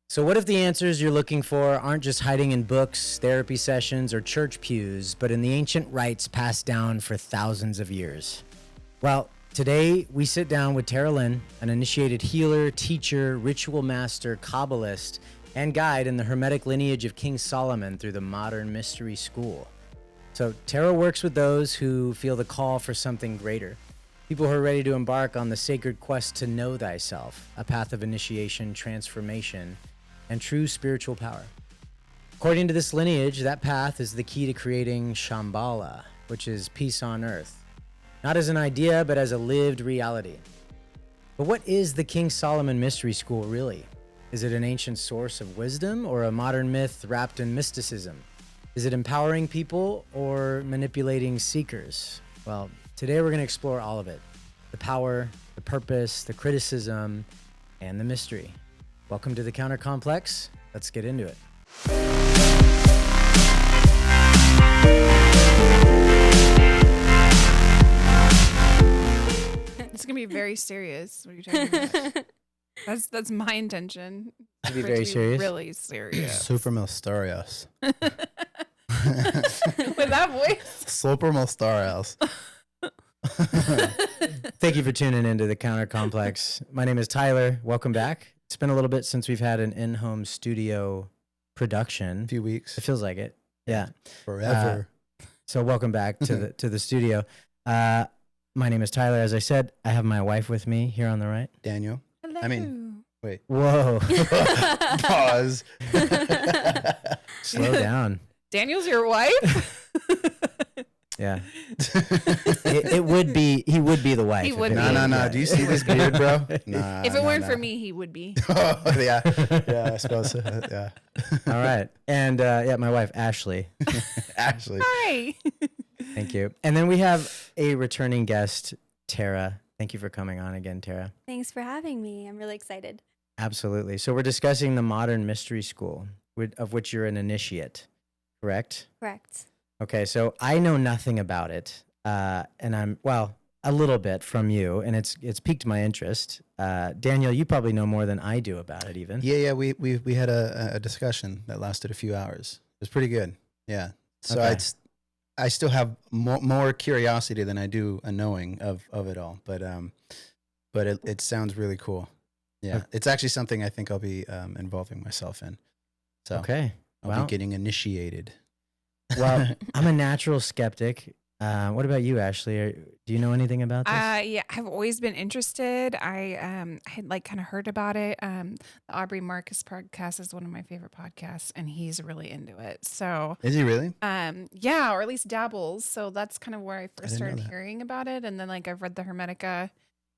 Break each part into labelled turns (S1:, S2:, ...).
S1: So what if the answers you're looking for aren't just hiding in books, therapy sessions, or church pews, but in the ancient rites passed down for thousands of years? Well, today we sit down with Tara Lynn, an initiated healer, teacher, ritual master, Kabbalist, and guide in the Hermetic lineage of King Salomon through the modern mystery school. So Tara works with those who feel the call for something greater. People who are ready to embark on the sacred quest to know thyself, a path of initiation, transformation, and true spiritual power. According to this lineage, that path is the key to creating Shambhala, which is peace on earth, not as an idea, but as a lived reality. But what is the King Solomon Mystery School really? Is it an ancient source of wisdom or a modern myth wrapped in mysticism? Is it empowering people or manipulating seekers? Well, today we're going to explore all of it. The power, the purpose, the criticism, and the mystery. Welcome to the Counter Complex. Let's get into it.
S2: It's gonna be very serious. What are you talking about? That's my intention.
S1: To be very serious.
S2: Really serious.
S3: Super mysterious.
S2: With that voice.
S3: Super mysterious.
S1: Thank you for tuning into the Counter Complex. My name is Tyler. Welcome back. It's been a little bit since we've had an in-home studio production.
S3: A few weeks.
S1: It feels like it. Yeah.
S3: Forever.
S1: So welcome back to the studio. My name is Tyler. As I said, I have my wife with me here on the right.
S3: Daniel.
S2: Hello.
S3: I mean, wait.
S1: Whoa.
S3: Pause.
S1: Slow down.
S2: Daniel's your wife?
S1: Yeah. It would be, he would be the wife.
S2: He would
S1: if it
S2: be.
S1: was-
S3: No. Do you see this beard, bro? Nah.
S2: If it weren't
S3: no.
S2: for me, he would be.
S3: Oh, yeah. Yeah, I suppose so. Yeah.
S1: All right. And my wife, Ashley.
S3: Actually.
S2: Hi.
S1: Thank you. And then we have a returning guest, Tara. Thank you for coming on again, Tara.
S4: Thanks for having me. I'm really excited.
S1: Absolutely. So we're discussing the modern mystery school, of which you're an initiate, correct?
S4: Correct.
S1: Okay, so I know nothing about it, and a little bit from you, and it's piqued my interest. Daniel, you probably know more than I do about it, even.
S3: Yeah. We had a discussion that lasted a few hours. It was pretty good. Yeah. So
S1: Okay.
S3: I still have more curiosity than I do a knowing of it all. But it sounds really cool. Yeah.
S1: Okay.
S3: It's actually something I think I'll be involving myself in. So
S1: Okay.
S3: I'll be getting initiated.
S1: Well, I'm a natural skeptic. What about you, Ashley? Do you know anything about this?
S2: Yeah, I've always been interested. I had kind of heard about it. The Aubrey Marcus podcast is one of my favorite podcasts, and he's really into it. So,
S3: Is he really?
S2: yeah, or at least dabbles. So that's kind of where I first
S3: didn't know
S2: started
S3: that.
S2: hearing about it, and then I've read the Hermetica,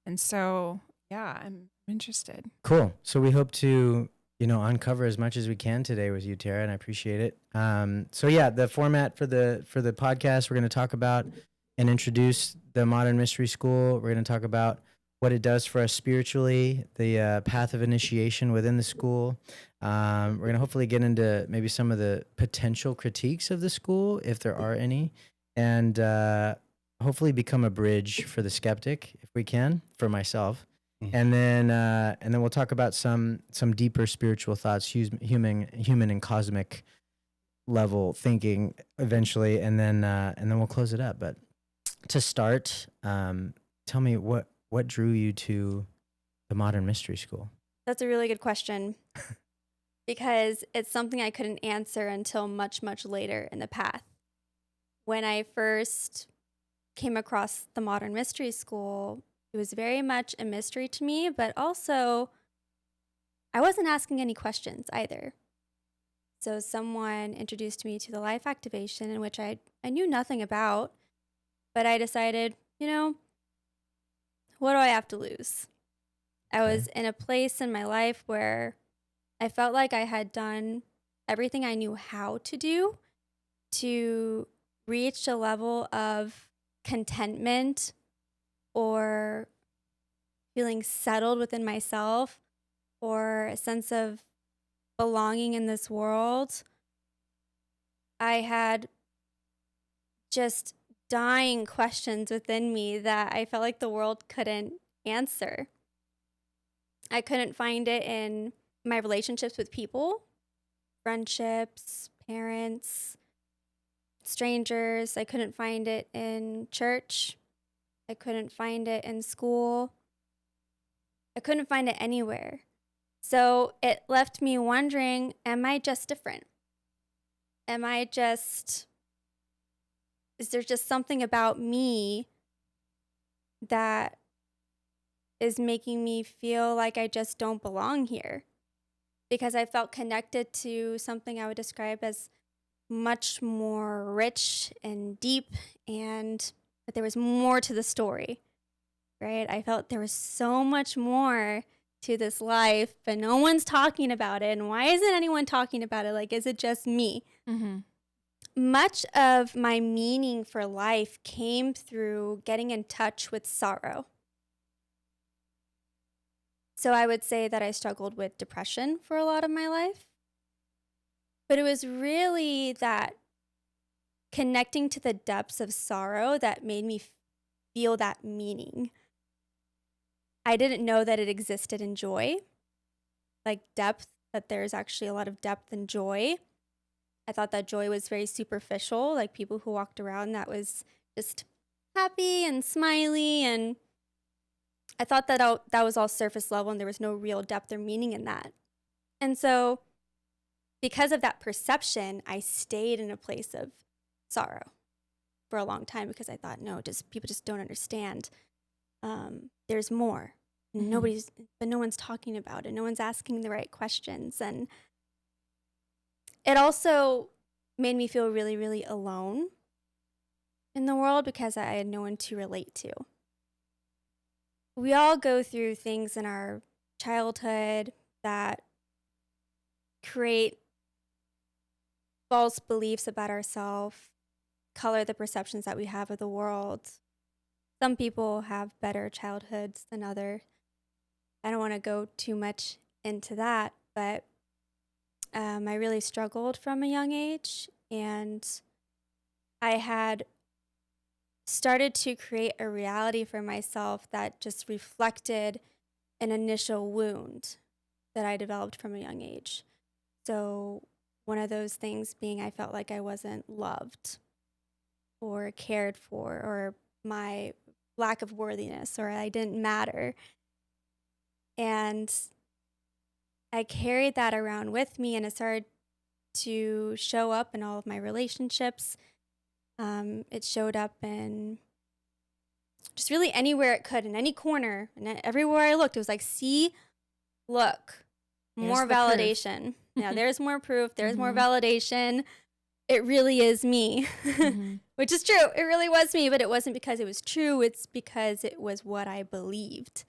S2: and so yeah, I'm interested.
S1: Cool. So we hope to, uncover as much as we can today with you, Tara, and I appreciate it. So yeah, the format for the podcast, we're going to talk about and introduce the Modern Mystery School. We're going to talk about what it does for us spiritually, the path of initiation within the school. We're going to hopefully get into maybe some of the potential critiques of the school, if there are any, and hopefully become a bridge for the skeptic, if we can, for myself.
S3: Mhm.
S1: And then we'll talk about some deeper spiritual thoughts, human and cosmic level thinking eventually, and then we'll close it up. But to start, tell me what drew you to the Modern Mystery School?
S4: That's a really good question because it's something I couldn't answer until much, much later in the path. When I first came across the Modern Mystery School, it was very much a mystery to me, but also I wasn't asking any questions either. So someone introduced me to the life activation, in which I knew nothing about, but I decided, what do I have to lose? I was in a place in my life where I felt like I had done everything I knew how to do to reach a level of contentment or feeling settled within myself or a sense of belonging in this world. I had just dying questions within me that I felt like the world couldn't answer. I couldn't find it in my relationships with people, friendships, parents, strangers. I couldn't find it in church. I couldn't find it in school. I couldn't find it anywhere. So it left me wondering, am I just different? Is there just something about me that is making me feel like I just don't belong here? Because I felt connected to something I would describe as much more rich and deep, and that there was more to the story, right? I felt there was so much more to this life, but no one's talking about it. And why isn't anyone talking about it? Like, is it just me?
S2: Mm-hmm.
S4: Much of my meaning for life came through getting in touch with sorrow. So I would say that I struggled with depression for a lot of my life. But it was really that connecting to the depths of sorrow that made me feel that meaning. I didn't know that it existed in joy, like depth, that there's actually a lot of depth in joy. I thought that joy was very superficial, like people who walked around that was just happy and smiley, and I thought that that was all surface level and there was no real depth or meaning in that. And so because of that perception, I stayed in a place of sorrow for a long time because I thought, no, people just don't understand. There's more.
S2: Mm-hmm.
S4: But no one's talking about it. No one's asking the right questions. And it also made me feel really, really alone in the world because I had no one to relate to. We all go through things in our childhood that create false beliefs about ourselves, color the perceptions that we have of the world. Some people have better childhoods than others. I don't want to go too much into that, but I really struggled from a young age, and I had started to create a reality for myself that just reflected an initial wound that I developed from a young age. So one of those things being I felt like I wasn't loved or cared for, or my lack of worthiness, or I didn't matter. And I carried that around with me, and it started to show up in all of my relationships. It showed up in just really anywhere it could, in any corner, and everywhere I looked. It was like, see, look, more validation. Yeah, there's more proof. There's more validation. It really is me, which is true. It really was me, but it wasn't because it was true. It's because it was what I believed.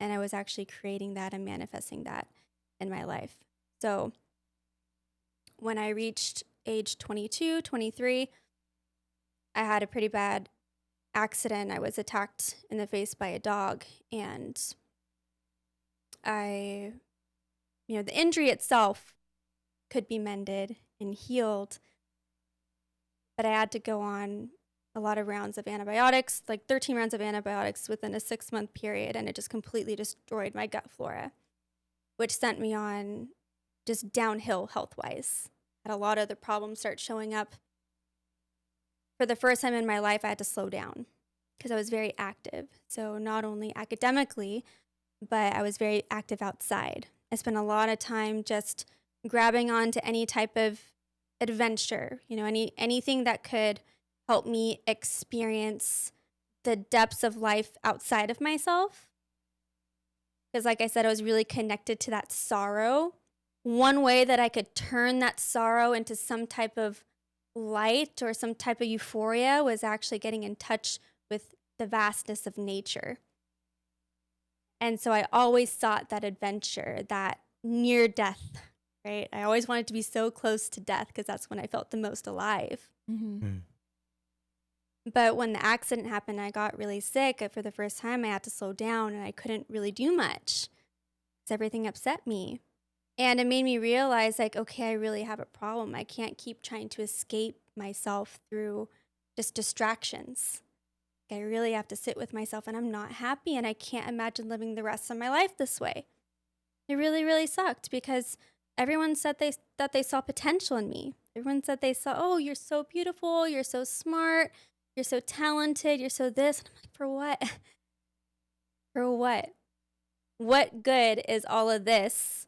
S4: And I was actually creating that and manifesting that in my life. So when I reached age 22, 23, I had a pretty bad accident. I was attacked in the face by a dog, and the injury itself could be mended and healed, but I had to go on a lot of rounds of antibiotics, like 13 rounds of antibiotics within a 6-month period, and it just completely destroyed my gut flora, which sent me on just downhill health-wise. Had a lot of the problems start showing up. For the first time in my life, I had to slow down because I was very active. So not only academically, but I was very active outside. I spent a lot of time just grabbing onto any type of adventure, anything that could help me experience the depths of life outside of myself. Because like I said, I was really connected to that sorrow. One way that I could turn that sorrow into some type of light or some type of euphoria was actually getting in touch with the vastness of nature. And so I always sought that adventure, that near death, right? I always wanted to be so close to death because that's when I felt the most alive. But when the accident happened, I got really sick. For the first time, I had to slow down, and I couldn't really do much because everything upset me. And it made me realize, like, okay, I really have a problem. I can't keep trying to escape myself through just distractions. I really have to sit with myself, and I'm not happy, and I can't imagine living the rest of my life this way. It really, really sucked because everyone said that they saw potential in me. Everyone said they saw, oh, you're so beautiful, you're so smart, you're so talented, you're so this. And I'm like, for what? For what? What good is all of this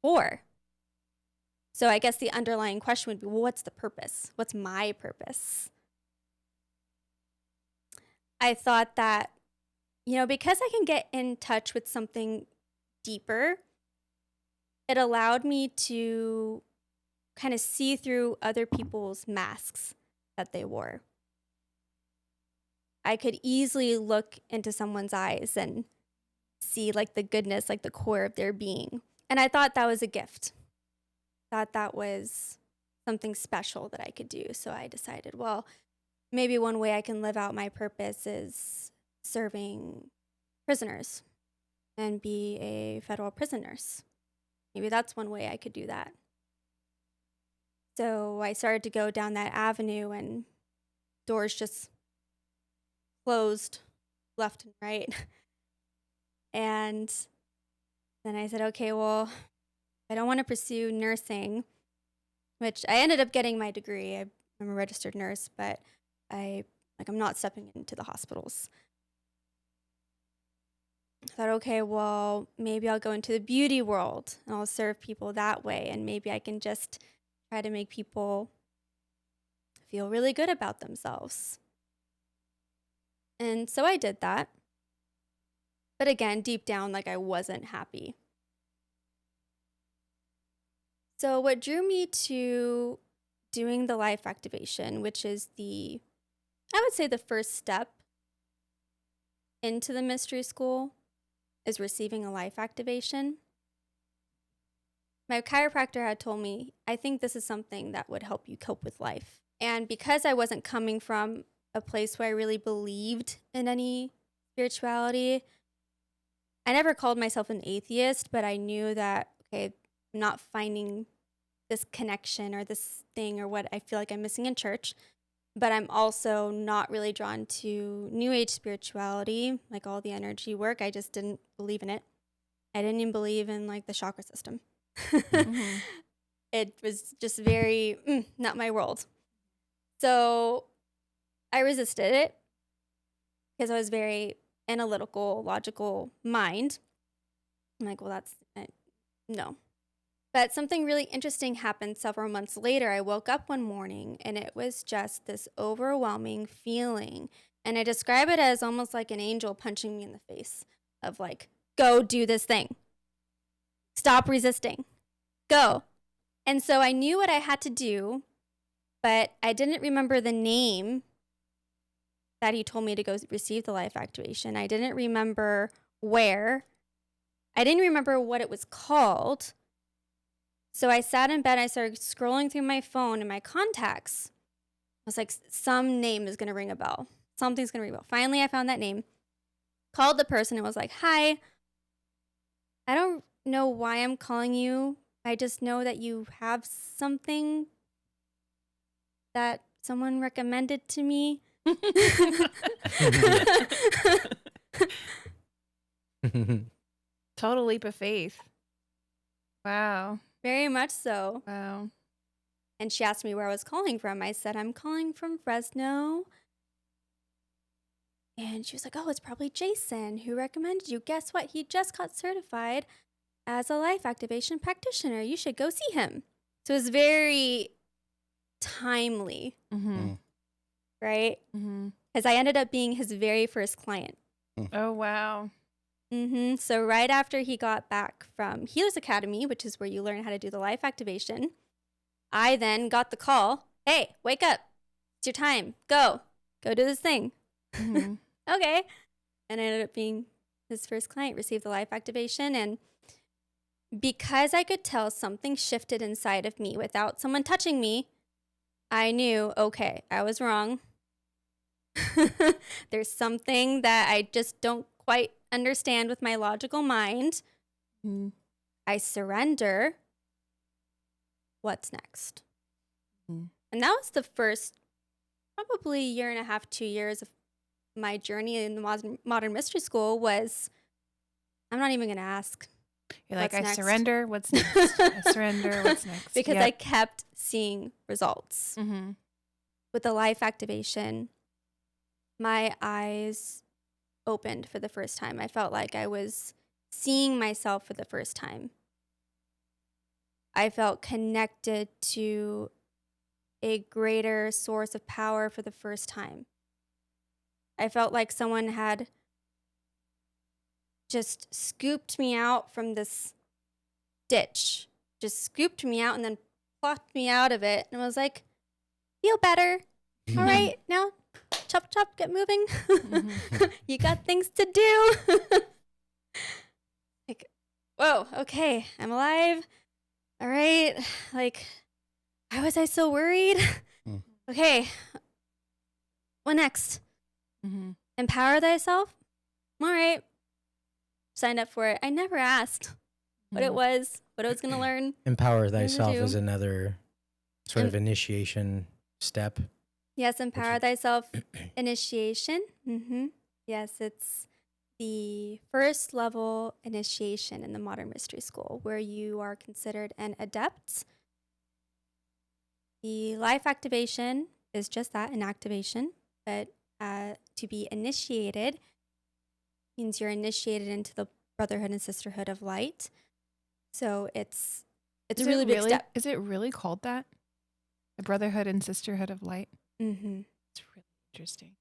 S4: for? So I guess the underlying question would be, well, what's the purpose? What's my purpose? I thought that, because I can get in touch with something deeper, it allowed me to kind of see through other people's masks that they wore. I could easily look into someone's eyes and see like the goodness, like the core of their being. And I thought that was a gift. Thought that was something special that I could do. So I decided, well, maybe one way I can live out my purpose is serving prisoners and be a federal prison nurse. Maybe that's one way I could do that. So I started to go down that avenue and doors just closed left and right. And then I said, okay, well, I don't want to pursue nursing, which I ended up getting my degree. I'm a registered nurse, but I'm not stepping into the hospitals. I thought, okay, well, maybe I'll go into the beauty world and I'll serve people that way. And maybe I can just try to make people feel really good about themselves. And so I did that. But again, deep down, like I wasn't happy. So what drew me to doing the life activation, which is I would say the first step into the mystery school, is receiving a life activation. My chiropractor had told me, I think this is something that would help you cope with life. And because I wasn't coming from a place where I really believed in any spirituality, I never called myself an atheist, but I knew that, okay, I'm not finding this connection or this thing or what I feel like I'm missing in church. But I'm also not really drawn to New Age spirituality, like all the energy work. I just didn't believe in it. I didn't even believe in like the chakra system. Mm-hmm. It was just very not my world. So I resisted it because I was very analytical, logical mind. I'm like, well, that's no. But something really interesting happened several months later. I woke up one morning and it was just this overwhelming feeling. And I describe it as almost like an angel punching me in the face of like, go do this thing. Stop resisting. Go. And so I knew what I had to do, but I didn't remember the name that he told me to go receive the life activation. I didn't remember where. I didn't remember what it was called. So I sat in bed, I started scrolling through my phone and my contacts. I was like, some name is going to ring a bell. Something's going to ring a bell. Finally, I found that name, called the person and was like, hi, I don't know why I'm calling you. I just know that you have something that someone recommended to me.
S2: Total leap of faith. Wow.
S4: Very much so.
S2: Wow.
S4: And she asked me where I was calling from. I said, I'm calling from Fresno. And she was like, oh, it's probably Jason who recommended you. Guess what? He just got certified as a life activation practitioner. You should go see him. So it was very timely. Mm-hmm. Right? Because I ended up being his very first client.
S2: Oh, wow.
S4: Mm-hmm. So right after he got back from Healers Academy, which is where you learn how to do the life activation, I then got the call, hey, wake up. It's your time. Go do this thing. Mm-hmm. Okay. And I ended up being his first client, received the life activation. And because I could tell something shifted inside of me without someone touching me, I knew, okay, I was wrong. There's something that I just don't quite understand with my logical mind. I surrender. What's next? And that was the first probably 1.5, 2 years of my journey in the modern mystery school was, I'm not even going to ask.
S2: You're like,
S4: What's
S2: I
S4: next?
S2: surrender. What's next? I surrender. What's next?
S4: Because
S2: Yep.
S4: I kept seeing results.
S2: Mm-hmm.
S4: With the life activation, my eyes opened for the first time. I felt like I was seeing myself for the first time. I felt connected to a greater source of power for the first time. I felt like someone had just scooped me out from this ditch, just scooped me out and then plucked me out of it. And I was like, feel better. All right, now chop, chop, get moving. You got things to do. Like, whoa, okay, I'm alive. All right, like, why was I so worried?
S3: Mm.
S4: Okay, what next?
S2: Mm-hmm.
S4: Empower thyself? All right, signed up for it. I never asked what it was, what I was going to learn.
S1: Empower thyself
S4: do.
S1: is another sort of initiation step.
S4: Yes, empower thyself initiation. Yes, it's the first level initiation in the modern mystery school where you are considered an adept. The life activation is just that, an activation, but to be initiated means you're initiated into the brotherhood and sisterhood of light. So it's a really big step.
S2: Is it really called that? The Brotherhood and Sisterhood of Light?
S4: Mm-hmm.
S2: It's really interesting.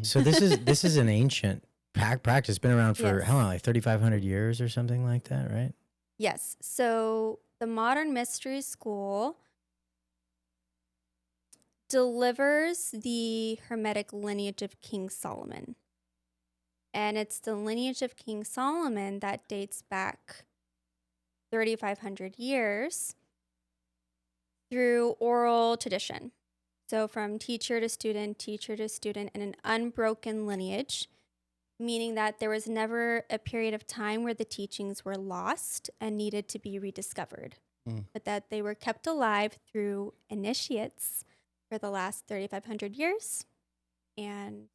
S1: So this is an ancient practice, been around for
S4: Yes.
S1: how long, like 3,500 years or something like that, right?
S4: Yes. So the modern mystery school delivers the Hermetic lineage of King Salomon. And it's the lineage of King Solomon that dates back 3,500 years through oral tradition. So from teacher to student, and an unbroken lineage, meaning that there was never a period of time where the teachings were lost and needed to be rediscovered, but that they were kept alive through initiates for the last 3,500 years. And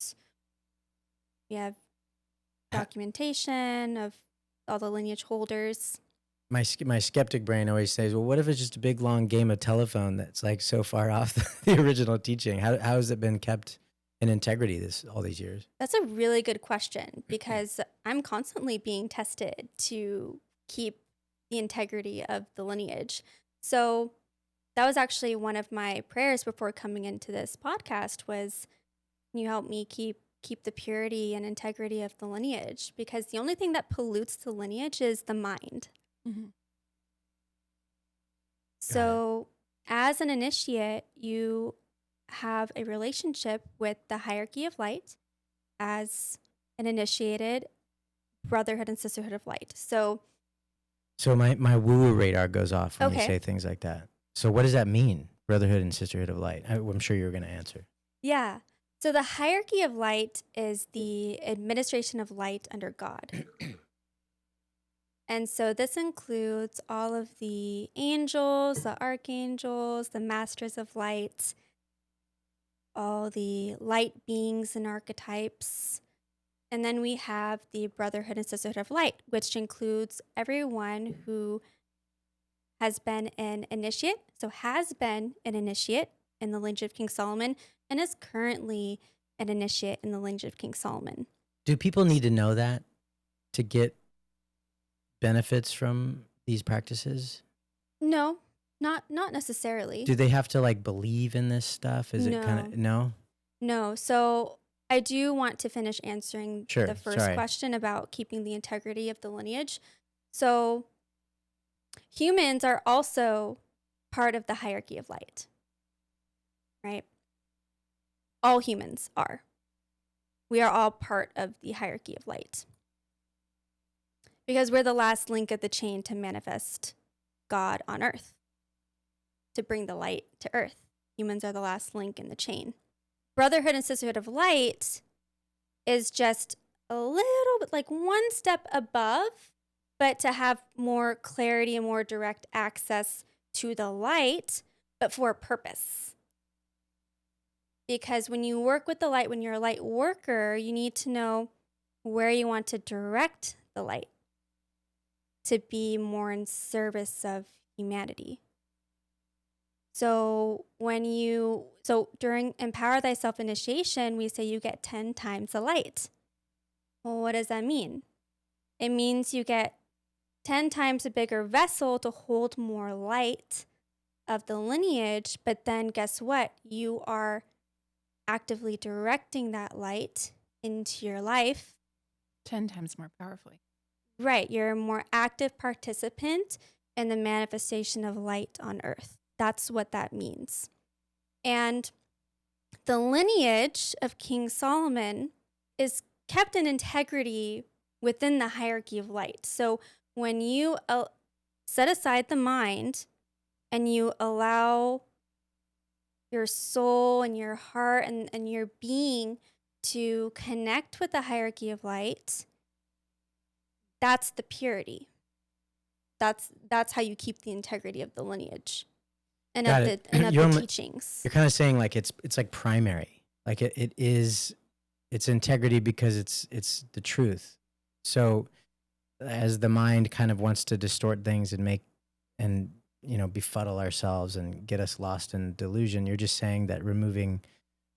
S4: we have documentation of all the lineage holders.
S1: My skeptic brain always says, well, what if it's just a big long game of telephone that's like so far off the original teaching? How has it been kept in integrity all these years?
S4: That's a really good question because I'm constantly being tested to keep the integrity of the lineage. So that was actually one of my prayers before coming into this podcast was, can you help me keep the purity and integrity of the lineage? Because the only thing that pollutes the lineage is the mind.
S2: Mm-hmm.
S4: So as an initiate, you have a relationship with the hierarchy of light as an initiated brotherhood and sisterhood of light. So
S1: my woo-woo radar goes off when you
S4: Okay.
S1: say things like that. So what does that mean, brotherhood and sisterhood of light? I'm sure you're going to answer.
S4: yeah. So the hierarchy of light is the administration of light under God. And so this includes all of the angels, the archangels, the masters of light, all the light beings and archetypes. And then we have the brotherhood and sisterhood of light, which includes everyone who has been an initiate, in the lineage of King Solomon, and is currently an initiate in the lineage of King Solomon.
S1: Do people need to know that to get benefits from these practices?
S4: No, not necessarily.
S1: Do they have to like believe in this stuff? Is it kind of no?
S4: No. So I do want to finish answering
S1: Sure,
S4: the first
S1: sorry.
S4: question about keeping the integrity of the lineage. So humans are also part of the hierarchy of light, right? All humans are. We are all part of the hierarchy of light because we're the last link of the chain to manifest God on earth, to bring the light to earth. Humans are the last link in the chain. Brotherhood and sisterhood of light is just a little bit like one step above, but to have more clarity and more direct access to the light, but for a purpose. Because when you work with the light, when you're a light worker, you need to know where you want to direct the light to be more in service of humanity. So during Empower Thyself initiation, we say you get 10 times the light. Well, what does that mean? It means you get 10 times a bigger vessel to hold more light of the lineage, but then guess what? You are actively directing that light into your life.
S2: 10 times more powerfully.
S4: Right. You're a more active participant in the manifestation of light on earth. That's what that means. And the lineage of King Solomon is kept in integrity within the hierarchy of light. So when you set aside the mind and you allow your soul and your heart and your being to connect with the hierarchy of light, that's the purity. That's how you keep the integrity of the lineage and
S1: Got
S4: of
S1: it.
S4: the
S1: You're
S4: teachings.
S1: You're kind of saying like it's like primary, like it's integrity because it's the truth. So as the mind kind of wants to distort things and befuddle ourselves and get us lost in delusion, you're just saying that removing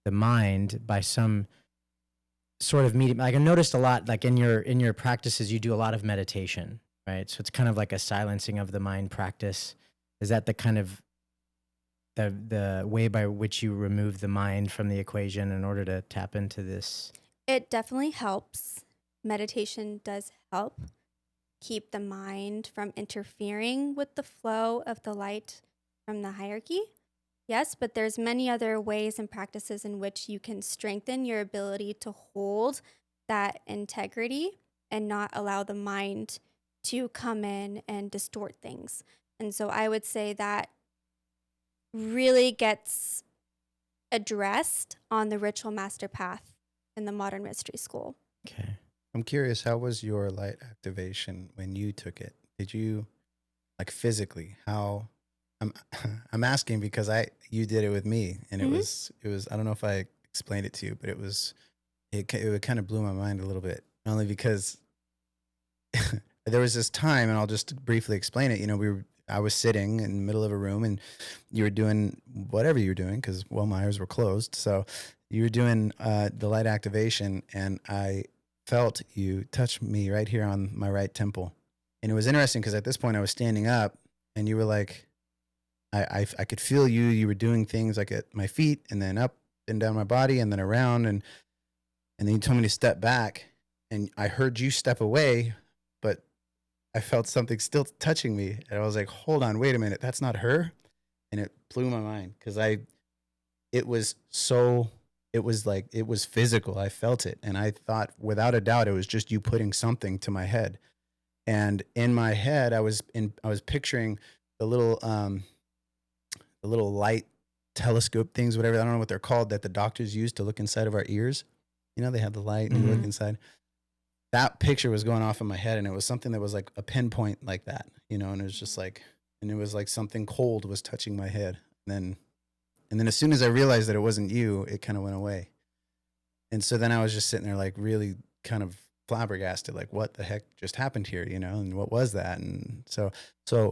S1: the mind by some sort of medium. Like I noticed a lot, like in your practices, you do a lot of meditation, right? So it's kind of like a silencing of the mind practice. Is that the kind of the way by which you remove the mind from the equation in order to tap into this?
S4: It definitely helps. Meditation does help keep the mind from interfering with the flow of the light from the hierarchy. Yes, but there's many other ways and practices in which you can strengthen your ability to hold that integrity and not allow the mind to come in and distort things. And so I would say that really gets addressed on the Ritual Master Path in the Modern Mystery School.
S1: Okay.
S3: I'm curious, how was your light activation when you took it? Did you, like physically, how? I'm asking because you did it with me, and it was I don't know if I explained it to you, but it kind of blew my mind a little bit, only because there was this time, and I'll just briefly explain it. I was sitting in the middle of a room, and you were doing whatever you were doing because Myers were closed, so you were doing the light activation, and I felt you touch me right here on my right temple, and it was interesting because at this point I was standing up, and you were like. I could feel you. You were doing things like at my feet and then up and down my body and then around. And then you told me to step back, and I heard you step away, but I felt something still touching me. And I was like, hold on, wait a minute. That's not her. And it blew my mind because it was physical. I felt it. And I thought without a doubt, it was just you putting something to my head. And in my head, I was picturing the little light telescope things, whatever, I don't know what they're called, that the doctors use to look inside of our ears. They have the light and you look inside. That picture was going off in my head, and it was something that was like a pinpoint like that, and it was just like, and it was like something cold was touching my head. And then as soon as I realized that it wasn't you, it kind of went away. And so then I was just sitting there like really kind of flabbergasted, like what the heck just happened here, and what was that? And so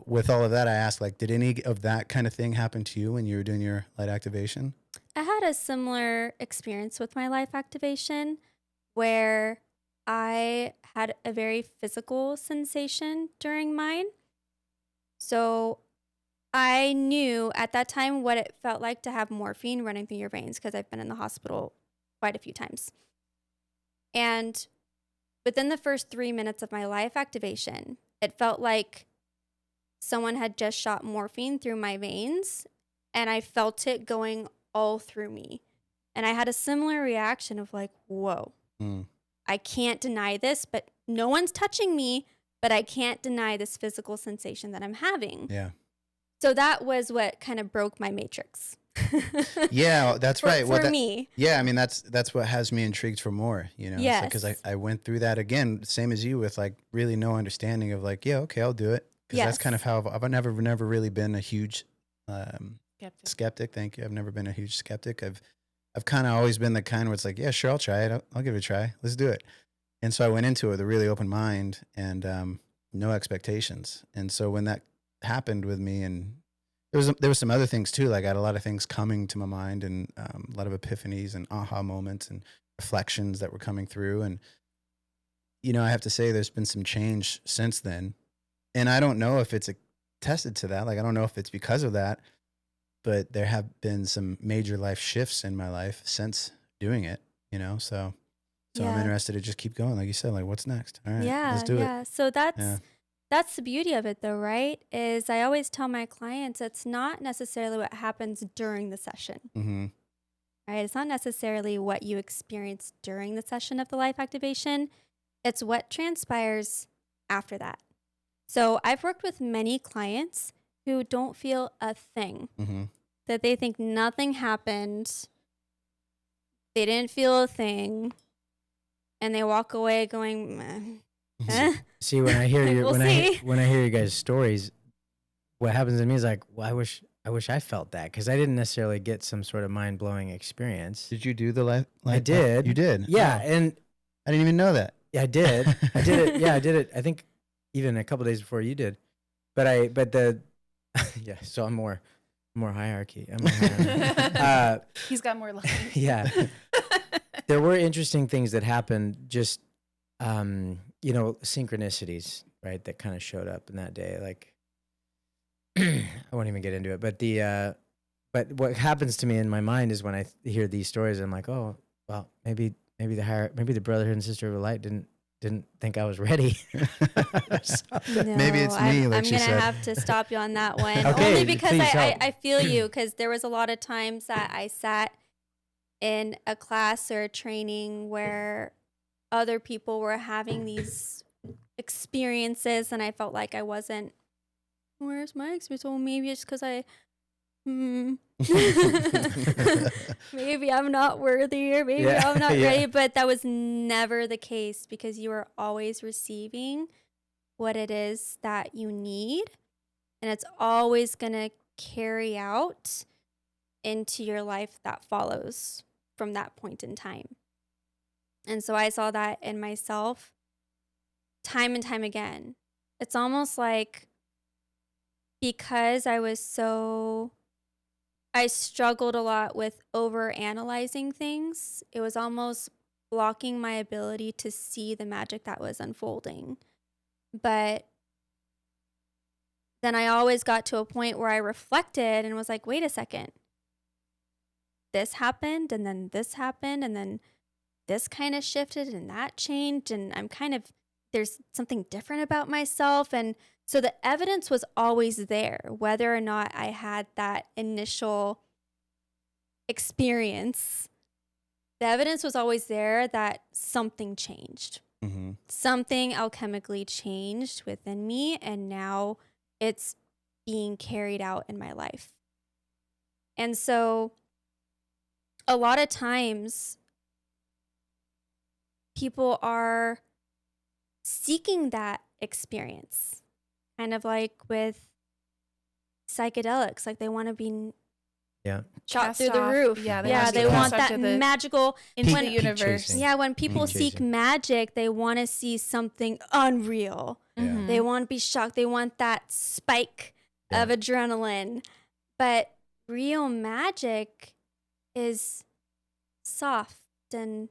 S3: with all of that, I asked, like, did any of that kind of thing happen to you when you were doing your light activation?
S4: I had a similar experience with my life activation where I had a very physical sensation during mine. So I knew at that time what it felt like to have morphine running through your veins because I've been in the hospital quite a few times. And within the first 3 minutes of my life activation, it felt like someone had just shot morphine through my veins, and I felt it going all through me. And I had a similar reaction of like, whoa, I can't deny this, but no one's touching me, but I can't deny this physical sensation that I'm having.
S3: Yeah.
S4: So that was what kind of broke my matrix.
S3: Yeah, that's right.
S4: For me.
S3: Yeah, I mean, that's what has me intrigued for more,
S4: Yes.
S3: Because I went through that again, same as you, with like really no understanding of like, yeah, okay, I'll do it. Because that's kind of how I've never really been a huge skeptic. Thank you. I've never been a huge skeptic. I've kind of always been the kind where it's like, yeah, sure, I'll try it. I'll give it a try. Let's do it. And so I went into it with a really open mind, and no expectations. And so when that happened with me, and there was some other things too, like I had a lot of things coming to my mind, and a lot of epiphanies and aha moments and reflections that were coming through. And, you know, I have to say there's been some change since then. And I don't know if it's attested to that. Like, I don't know if it's because of that, but there have been some major life shifts in my life since doing it, you know? So
S4: Yeah.
S3: I'm interested to just keep going. Like you said, like, what's next? All right,
S4: Yeah,
S3: let's do it.
S4: yeah. So that's
S3: Yeah.
S4: that's the beauty of it though, right? Is I always tell my clients it's not necessarily what happens during the session.
S3: Mm-hmm.
S4: Right? It's not necessarily what you experience during the session of the life activation. It's what transpires after that. So I've worked with many clients who don't feel a thing,
S3: Mm-hmm.
S4: that they think nothing happened. They didn't feel a thing. And they walk away going, meh. Eh?
S1: See, when I hear
S4: Like,
S1: your
S4: we'll
S1: when I
S4: see.
S1: when I hear you guys' stories, what happens to me is like, well, I wish I felt that, because I didn't necessarily get some sort of mind blowing experience.
S3: Did you do the life?
S1: I did.
S3: You did?
S1: Yeah,
S3: Oh,
S1: and
S3: I didn't even know that.
S1: I did. I did it. Yeah, I did it. I think even a couple days before you did. But the yeah. So I'm more hierarchy. I'm more hierarchy.
S2: He's got more luck.
S1: Yeah. There were interesting things that happened, just you know, synchronicities, right, that kind of showed up in that day. Like, I won't even get into it, but what happens to me in my mind is when I hear these stories, I'm like, oh, well, maybe the brotherhood and sisterhood of light didn't think I was ready.
S3: Maybe it's me, like
S4: I'm
S3: she
S4: gonna
S3: said.
S4: have to stop you on that one.
S1: Okay,
S4: Only because
S1: please help.
S4: I feel you, because there was a lot of times that I sat in a class or a training where other people were having these experiences, and I felt like I wasn't. Where's my experience? Well, maybe it's because maybe I'm not worthy, or maybe
S1: Yeah,
S4: I'm not
S1: yeah.
S4: ready. But that was never the case, because you are always receiving what it is that you need, and it's always going to carry out into your life that follows from that point in time. And so I saw that in myself time and time again. It's almost like, because I struggled a lot with over analyzing things, it was almost blocking my ability to see the magic that was unfolding. But then I always got to a point where I reflected and was like, wait a second, this happened, and then this happened, and then this kind of shifted, and that changed, and there's something different about myself. And so the evidence was always there, whether or not I had that initial experience. The evidence was always there that something changed.
S3: Mm-hmm.
S4: Something alchemically changed within me, and now it's being carried out in my life. And so a lot of times people are seeking that experience, kind of like with psychedelics, like they want to be shot
S2: Cast
S4: through the
S2: off.
S4: roof.
S2: Yeah, they
S4: yeah,
S2: want to
S4: they
S2: be
S4: want
S2: cast off
S4: that
S2: to the-
S4: magical.
S2: into
S4: when-
S2: the universe.
S1: chasing.
S4: Yeah, when people
S1: Peak
S4: seek
S1: chasing.
S4: magic, they want to see something unreal.
S3: Yeah.
S2: Mhm.
S4: They want to be shocked. They want that spike
S1: Yeah.
S4: of adrenaline. But real magic is soft and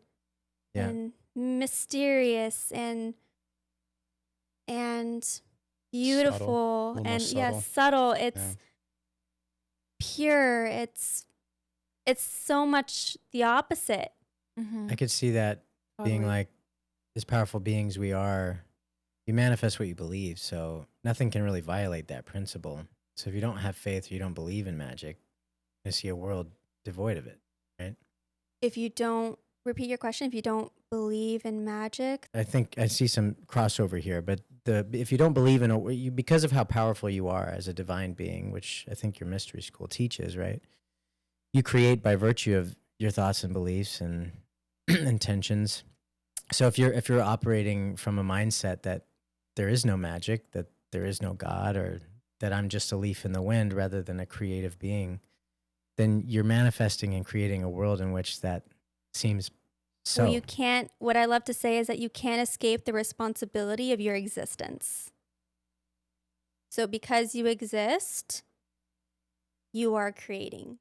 S1: Yeah.
S4: and mysterious and beautiful,
S3: Little more
S4: and
S3: subtle.
S4: subtle. It's
S3: Yeah.
S4: pure. It's so much the opposite.
S2: Mhm.
S1: I could see that being
S2: Totally.
S1: like, as powerful beings we are, you manifest what you believe. So nothing can really violate that principle. So if you don't have faith or you don't believe in magic, you see a world devoid of it, right?
S4: If you don't repeat your question, if you don't believe in magic,
S1: I think I see some crossover here, but if you don't believe in it, because of how powerful you are as a divine being, which I think your mystery school teaches, right? You create by virtue of your thoughts and beliefs and intentions. So if you're operating from a mindset that there is no magic, that there is no God, or that I'm just a leaf in the wind rather than a creative being, then you're manifesting and creating a world in which that seems so.
S4: well, you can't. What I love to say is that you can't escape the responsibility of your existence. So because you exist, you are creating,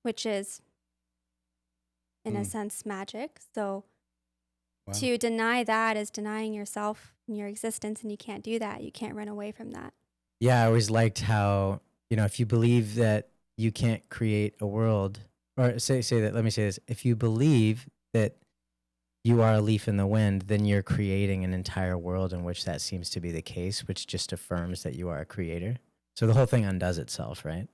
S4: which is, in a sense, magic. So to deny that is denying yourself and your existence, and you can't do that. You can't run away from that.
S1: Yeah, I always liked how, if you believe that you can't create a world, or say that, let me say this, if you believe that you are a leaf in the wind, then you're creating an entire world in which that seems to be the case, which just affirms that you are a creator. So the whole thing undoes itself, right?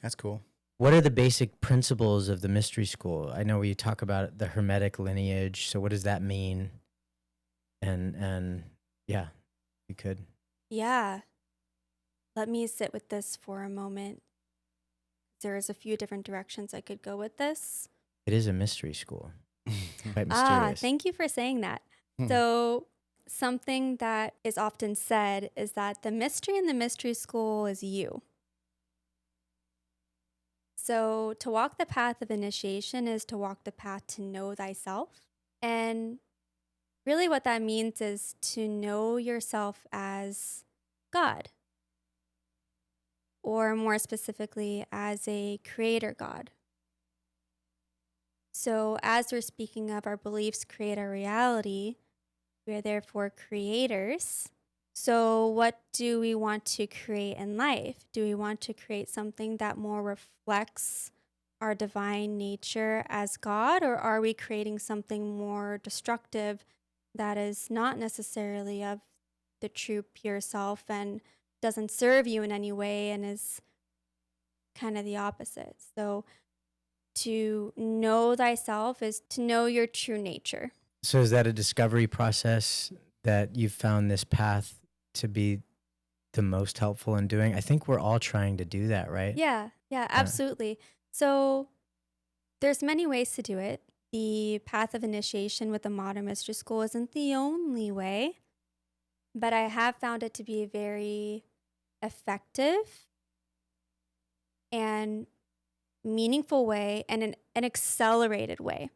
S3: That's cool.
S1: What are the basic principles of the mystery school? I know you talk about the Hermetic lineage. So what does that mean? And yeah, you could.
S4: Yeah. Let me sit with this for a moment. There's a few different directions I could go with this.
S1: It is a mystery school. Quite mysterious.
S4: Thank you for saying that. So something that is often said is that the mystery in the mystery school is you. So to walk the path of initiation is to walk the path to know thyself. And really what that means is to know yourself as God, or more specifically, as a creator God. So as we're speaking of our beliefs create our reality, we are therefore creators. So what do we want to create in life? Do we want to create something that more reflects our divine nature as God, or are we creating something more destructive that is not necessarily of the true pure self and doesn't serve you in any way and is kind of the opposite? So to know thyself is to know your true nature.
S1: So is that a discovery process that you've found this path to be the most helpful in doing? I think we're all trying to do that, right?
S4: Yeah, absolutely. So there's many ways to do it. The path of initiation with the modern mystery school isn't the only way, but I have found it to be very effective and meaningful way and an accelerated way.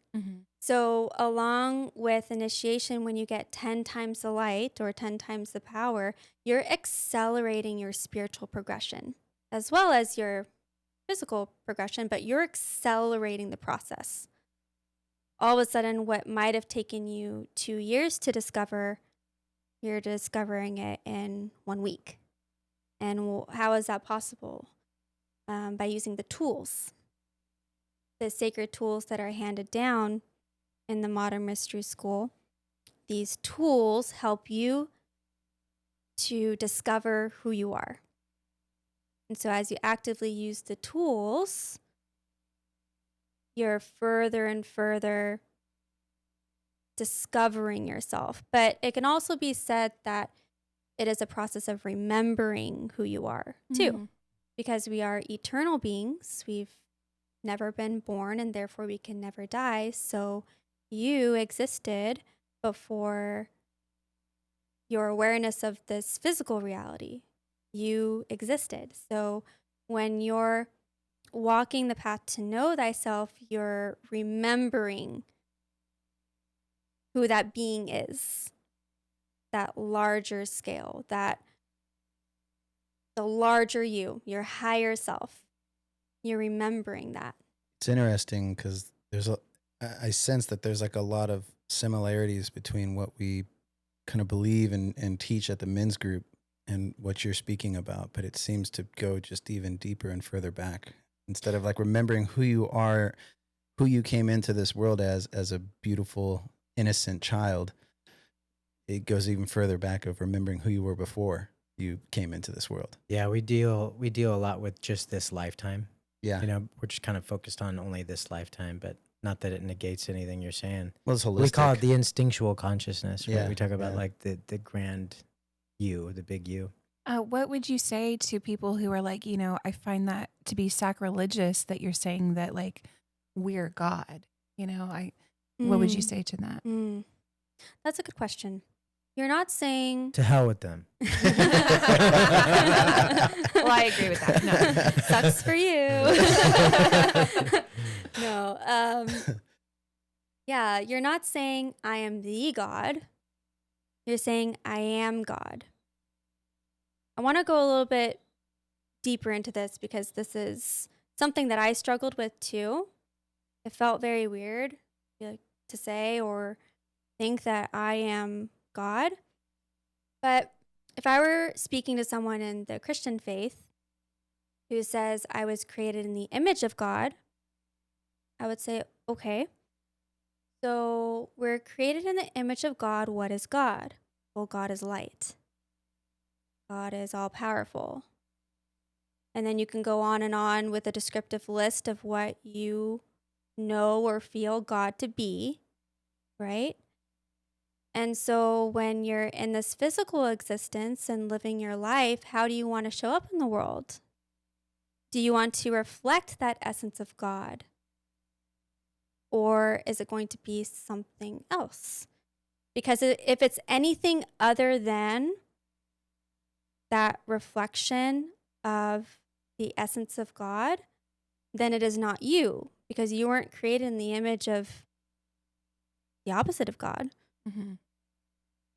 S4: So along with initiation, when you get 10 times the light or 10 times the power, you're accelerating your spiritual progression as well as your physical progression, but you're accelerating the process. All of a sudden, what might have taken you 2 years to discover, you're discovering it in 1 week. And how is that possible? By using the tools, the sacred tools that are handed down in the modern mystery school. These tools help you to discover who you are. And so as you actively use the tools, you're further and further discovering yourself. But it can also be said that it is a process of remembering who you are too, because we are eternal beings. We've never been born and therefore we can never die. So you existed before your awareness of this physical reality. You existed. So when you're walking the path to know thyself, you're remembering who that being is, that larger scale, that the larger you, your higher self. You're remembering that.
S3: It's interesting because I sense that there's like a lot of similarities between what we kind of believe and teach at the men's group and what you're speaking about, but it seems to go just even deeper and further back. Instead of like remembering who you are, who you came into this world as a beautiful, innocent child, it goes even further back of remembering who you were before you came into this world.
S1: Yeah, we deal a lot with just this lifetime.
S3: Yeah.
S1: We're just kind of focused on only this lifetime, but not that it negates anything you're saying.
S3: Well, it's holistic.
S1: We call it the instinctual consciousness, right?
S3: Yeah,
S1: We talk about like the grand you, the big you.
S2: What would you say to people who are like, I find that to be sacrilegious that you're saying that like we're God, what would you say to that?
S4: That's a good question. You're not saying
S1: To hell with them.
S2: Well, I agree with that. No.
S4: sucks for you. No. Yeah, you're not saying I am the God. You're saying I am God. I want to go a little bit deeper into this because this is something that I struggled with too. It felt very weird to say or think that I am God. But if I were speaking to someone in the Christian faith who says I was created in the image of God, I would say, okay, so we're created in the image of God. What is God? Well, God is light. God is all powerful. And then you can go on and on with a descriptive list of what you know or feel God to be, right? And so when you're in this physical existence and living your life, how do you want to show up in the world? Do you want to reflect that essence of God? Or is it going to be something else? Because if it's anything other than that reflection of the essence of God, then it is not you, because you weren't created in the image of the opposite of God,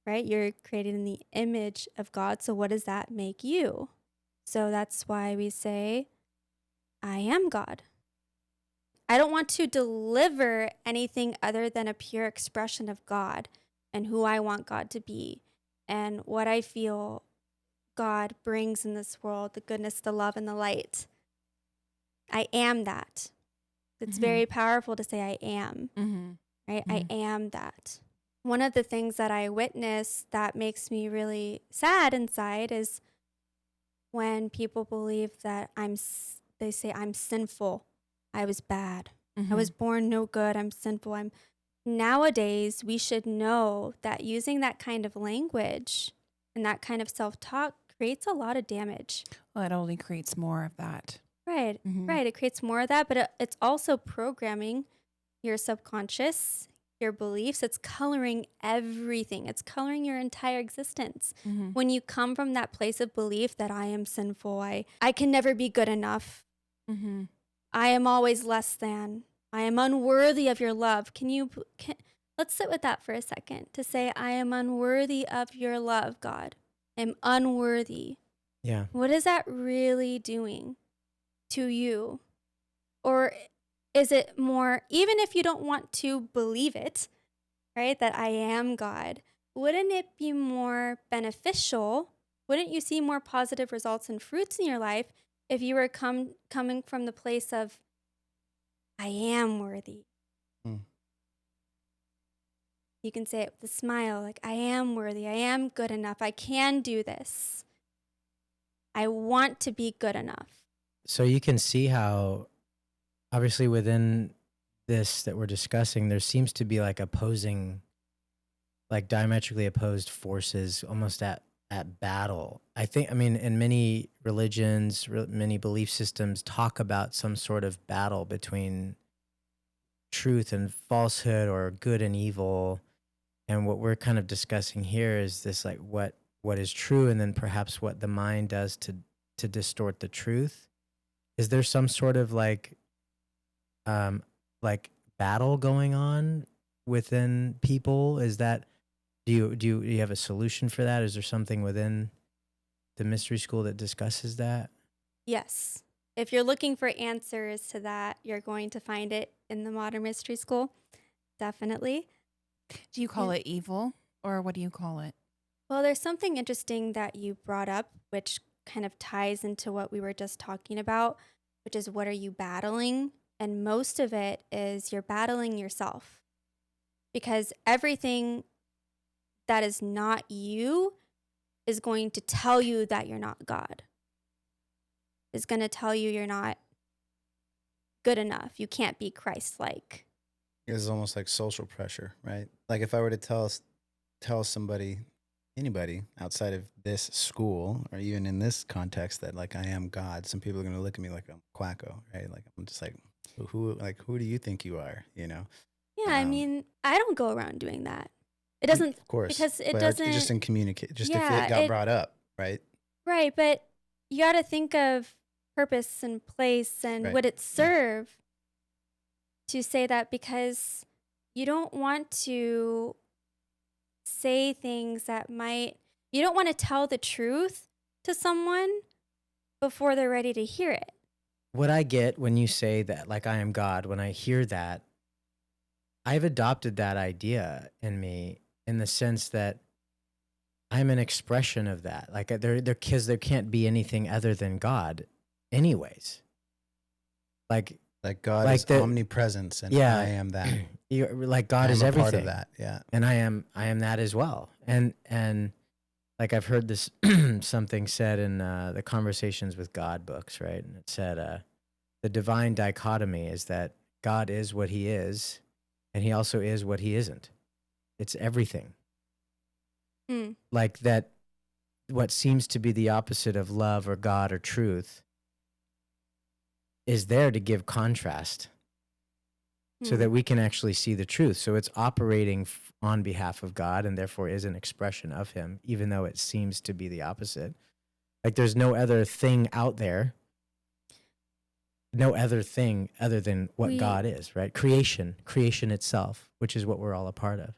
S4: right? You're created in the image of God. So what does that make you? So that's why we say, I am God. I don't want to deliver anything other than a pure expression of God and who I want God to be and what I feel God brings in this world, the goodness, the love, and the light. I am that. It's very powerful to say I am, right? I am that. One of the things that I witness that makes me really sad inside is when people believe that they say I'm sinful. I was bad. I was born no good. I'm sinful. Nowadays, we should know that using that kind of language and that kind of self-talk creates a lot of damage.
S2: Well, it only creates more of that.
S4: Right, right. It creates more of that, but it's also programming your subconscious, your beliefs. It's coloring everything. It's coloring your entire existence. When you come from that place of belief that I am sinful, I can never be good enough. I am always less than. I am unworthy of your love. Let's sit with that for a second to say, I am unworthy of your love, God. I'm unworthy.
S1: Yeah.
S4: What is that really doing to you? Or is it more, even if you don't want to believe it, right, that I am God, wouldn't it be more beneficial? Wouldn't you see more positive results and fruits in your life if you were coming from the place of, I am worthy? You can say it with a smile, like, I am worthy. I am good enough. I can do this. I want to be good enough.
S1: So you can see how, obviously, within this that we're discussing, there seems to be like diametrically opposed forces almost at battle. I mean, in many religions, many belief systems talk about some sort of battle between truth and falsehood or good and evil. And what we're kind of discussing here is this, like, what is true, and then perhaps what the mind does to distort the truth. Is there some sort of like battle going on within people? Is that, do you have a solution for that? Is there something within the mystery school that discusses that?
S4: Yes. If you're looking for answers to that, you're going to find it in the modern mystery school. Definitely.
S2: Do you call it evil, or what do you call it?
S4: Well, there's something interesting that you brought up, which kind of ties into what we were just talking about, which is, what are you battling? And most of it is you're battling yourself, because everything that is not you is going to tell you that you're not God. Is going to tell you you're not good enough. You can't be Christ-like.
S3: It's almost like social pressure, right? Like if I were to tell somebody, anybody outside of this school or even in this context that like I am God, some people are going to look at me like I'm quacko, right? Like I'm just like, who do you think you are? You know?
S4: Yeah, I mean, I don't go around doing that. It doesn't,
S3: of course,
S4: because it
S3: but
S4: doesn't
S3: just in communicate, just if
S4: yeah,
S3: it got brought up, right?
S4: Right, but you got to think of purpose and place and
S3: Right.
S4: would it serve to say that, because you don't want to say things that you don't want to tell the truth to someone before they're ready to hear it.
S1: What I get when you say that, like, I am God, when I hear that, I've adopted that idea in me in the sense that I'm an expression of that. Like, because there can't be anything other than God, anyways. Like
S3: God
S1: like
S3: is
S1: the-
S3: omnipresence, and
S1: yeah.
S3: I am that.
S1: like God
S3: I'm
S1: is
S3: a
S1: everything.
S3: part of that. Yeah.
S1: And I am that as well. And like I've heard this something said in the Conversations with God books, right? And it said the divine dichotomy is that God is what he is, and he also is what he isn't. It's everything.
S4: Mm.
S1: Like that, what seems to be the opposite of love or God or truth is there to give contrast so that we can actually see the truth. So it's operating on behalf of God and therefore is an expression of him, even though it seems to be the opposite. Like there's no other thing out there, no other thing other than what God is, right? Creation itself, which is what we're all a part of.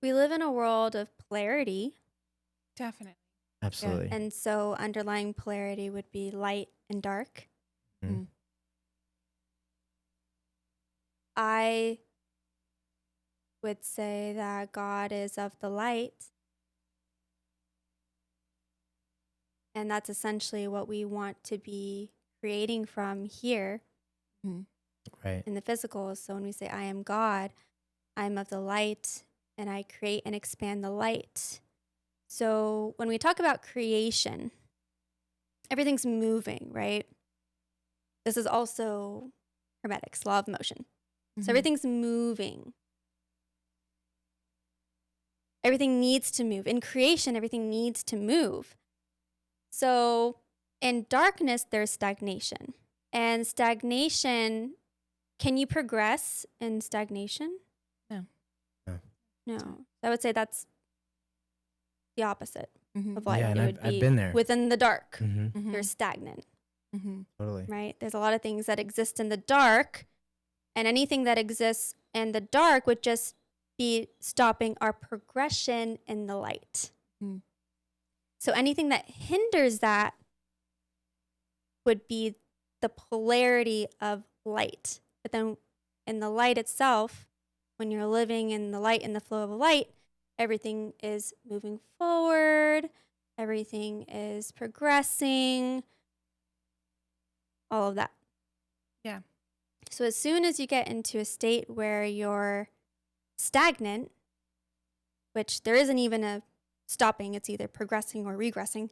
S4: We live in a world of polarity.
S2: Definitely.
S1: Absolutely.
S4: And so underlying polarity would be light and dark.
S1: Mhm.
S4: I would say that God is of the light. And that's essentially what we want to be creating from here
S1: Right.
S4: in the physical. So when we say, I am God, I'm of the light, and I create and expand the light. So when we talk about creation, everything's moving, right? This is also Hermetic's law of motion. So everything's moving. Everything needs to move. In creation, everything needs to move. So in darkness, there's stagnation. And stagnation, can you progress in stagnation? No. I would say that's the opposite of light.
S1: Yeah, and
S4: It would
S1: I've
S4: be
S1: been there.
S4: within the dark.
S1: Mm-hmm.
S4: You're stagnant,
S1: Totally.
S4: right? There's a lot of things that exist in the dark, and anything that exists in the dark would just be stopping our progression in the light. So anything that hinders that would be the polarity of light. But then in the light itself, when you're living in the light and the flow of light, everything is moving forward, everything is progressing, all of that.
S2: Yeah.
S4: So as soon as you get into a state where you're stagnant, which there isn't even a stopping, it's either progressing or regressing.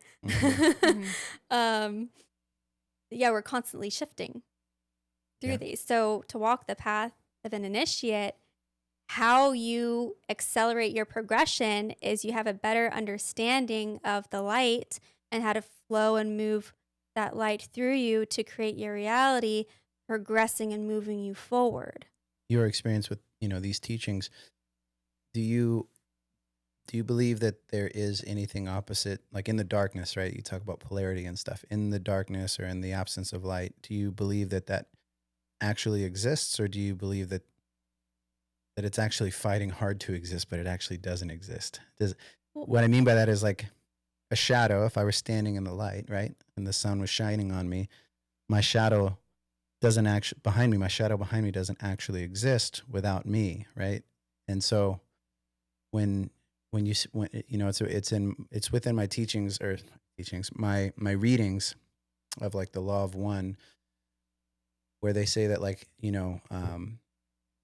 S4: Yeah, we're constantly shifting through these. So to walk the path of an initiate, how you accelerate your progression is you have a better understanding of the light and how to flow and move that light through you to create your reality, progressing and moving you forward.
S3: Your experience with, these teachings, do you believe that there is anything opposite, like in the darkness, right? You talk about polarity and stuff. In the darkness or in the absence of light, do you believe that actually exists, or do you believe that it's actually fighting hard to exist, but it actually doesn't exist? What I mean by that is like a shadow. If I were standing in the light, right, and the sun was shining on me, my shadow behind me doesn't actually exist without me, right? And so when it's within my my readings of like the law of one, where they say that like,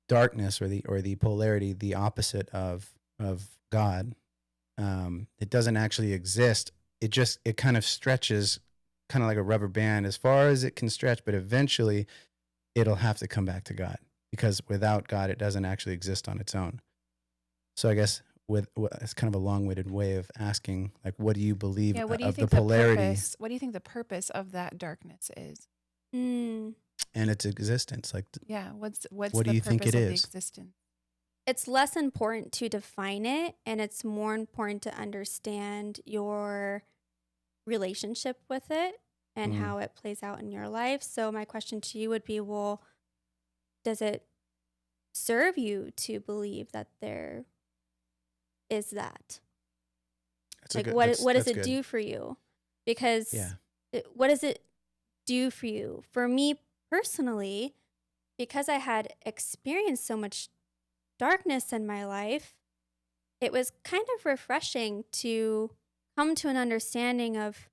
S3: darkness or the polarity, the opposite of God, it doesn't actually exist. It kind of stretches, kind of like a rubber band, as far as it can stretch, but eventually it'll have to come back to God, because without God, it doesn't actually exist on its own. So I guess it's kind of a long-winded way of asking, like, what do you believe
S2: what do you
S3: of
S2: think
S3: the polarity
S2: what do you think the purpose of that darkness is?
S3: and its existence? Like,
S2: What's
S3: what
S2: the
S3: do you think
S2: purpose
S3: it
S2: of the
S3: is?
S2: existence?
S4: It's less important to define it, and it's more important to understand your relationship with it and how it plays out in your life. So my question to you would be, well, does it serve you to believe that there is that?
S3: That's
S4: Like,
S3: good,
S4: what
S3: that's
S4: does it
S3: good.
S4: do for you? Because
S3: Yeah.
S4: what does it do for you? For me personally, because I had experienced so much darkness in my life, it was kind of refreshing to come to an understanding of,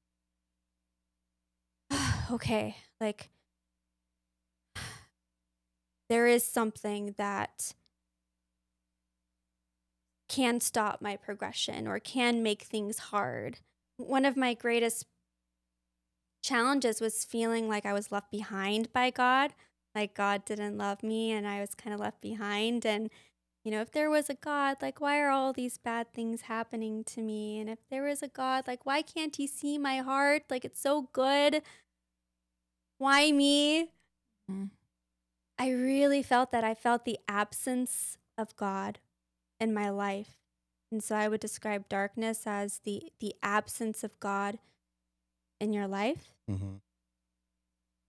S4: okay, like there is something that can stop my progression or can make things hard. One of my greatest challenges was feeling like I was left behind by God, like God didn't love me and I was kind of left behind. And, you know, if there was a God, like, why are all these bad things happening to me? And if there was a God, like, why can't he see my heart? Like, it's so good. Why me?
S2: Mhm.
S4: I really felt that. I felt the absence of God in my life. And so I would describe darkness as the absence of God in your life.
S3: Mm-hmm.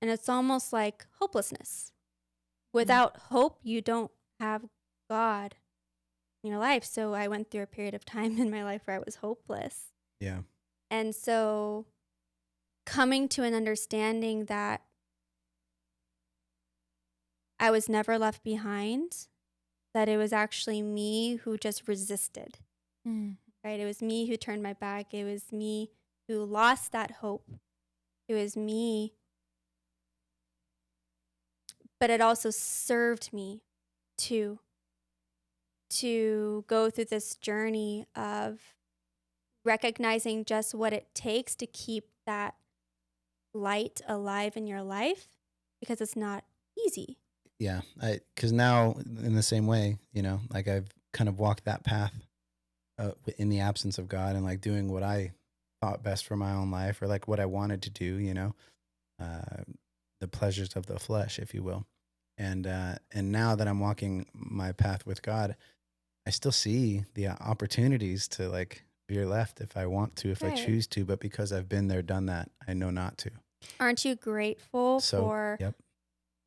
S4: And it's almost like hopelessness. Without hope, you don't have God in your life. So I went through a period of time in my life where I was hopeless.
S3: Yeah.
S4: And so coming to an understanding that I was never left behind, that it was actually me who just resisted,
S2: Mm.
S4: right? It was me who turned my back. It was me who lost that hope. It was me. But it also served me to go through this journey of recognizing just what it takes to keep that light alive in your life, because it's not easy.
S3: Yeah. Because now, in the same way, you know, like I've kind of walked that path in the absence of God and like doing what I thought best for my own life or like what I wanted to do, you know, the pleasures of the flesh, if you will. And now that I'm walking my path with God, I still see the opportunities to like veer left if I want to, if I
S4: Right.
S3: choose to, but because I've been there, done that, I know not to.
S4: Aren't you grateful
S3: So,
S4: for
S3: yep.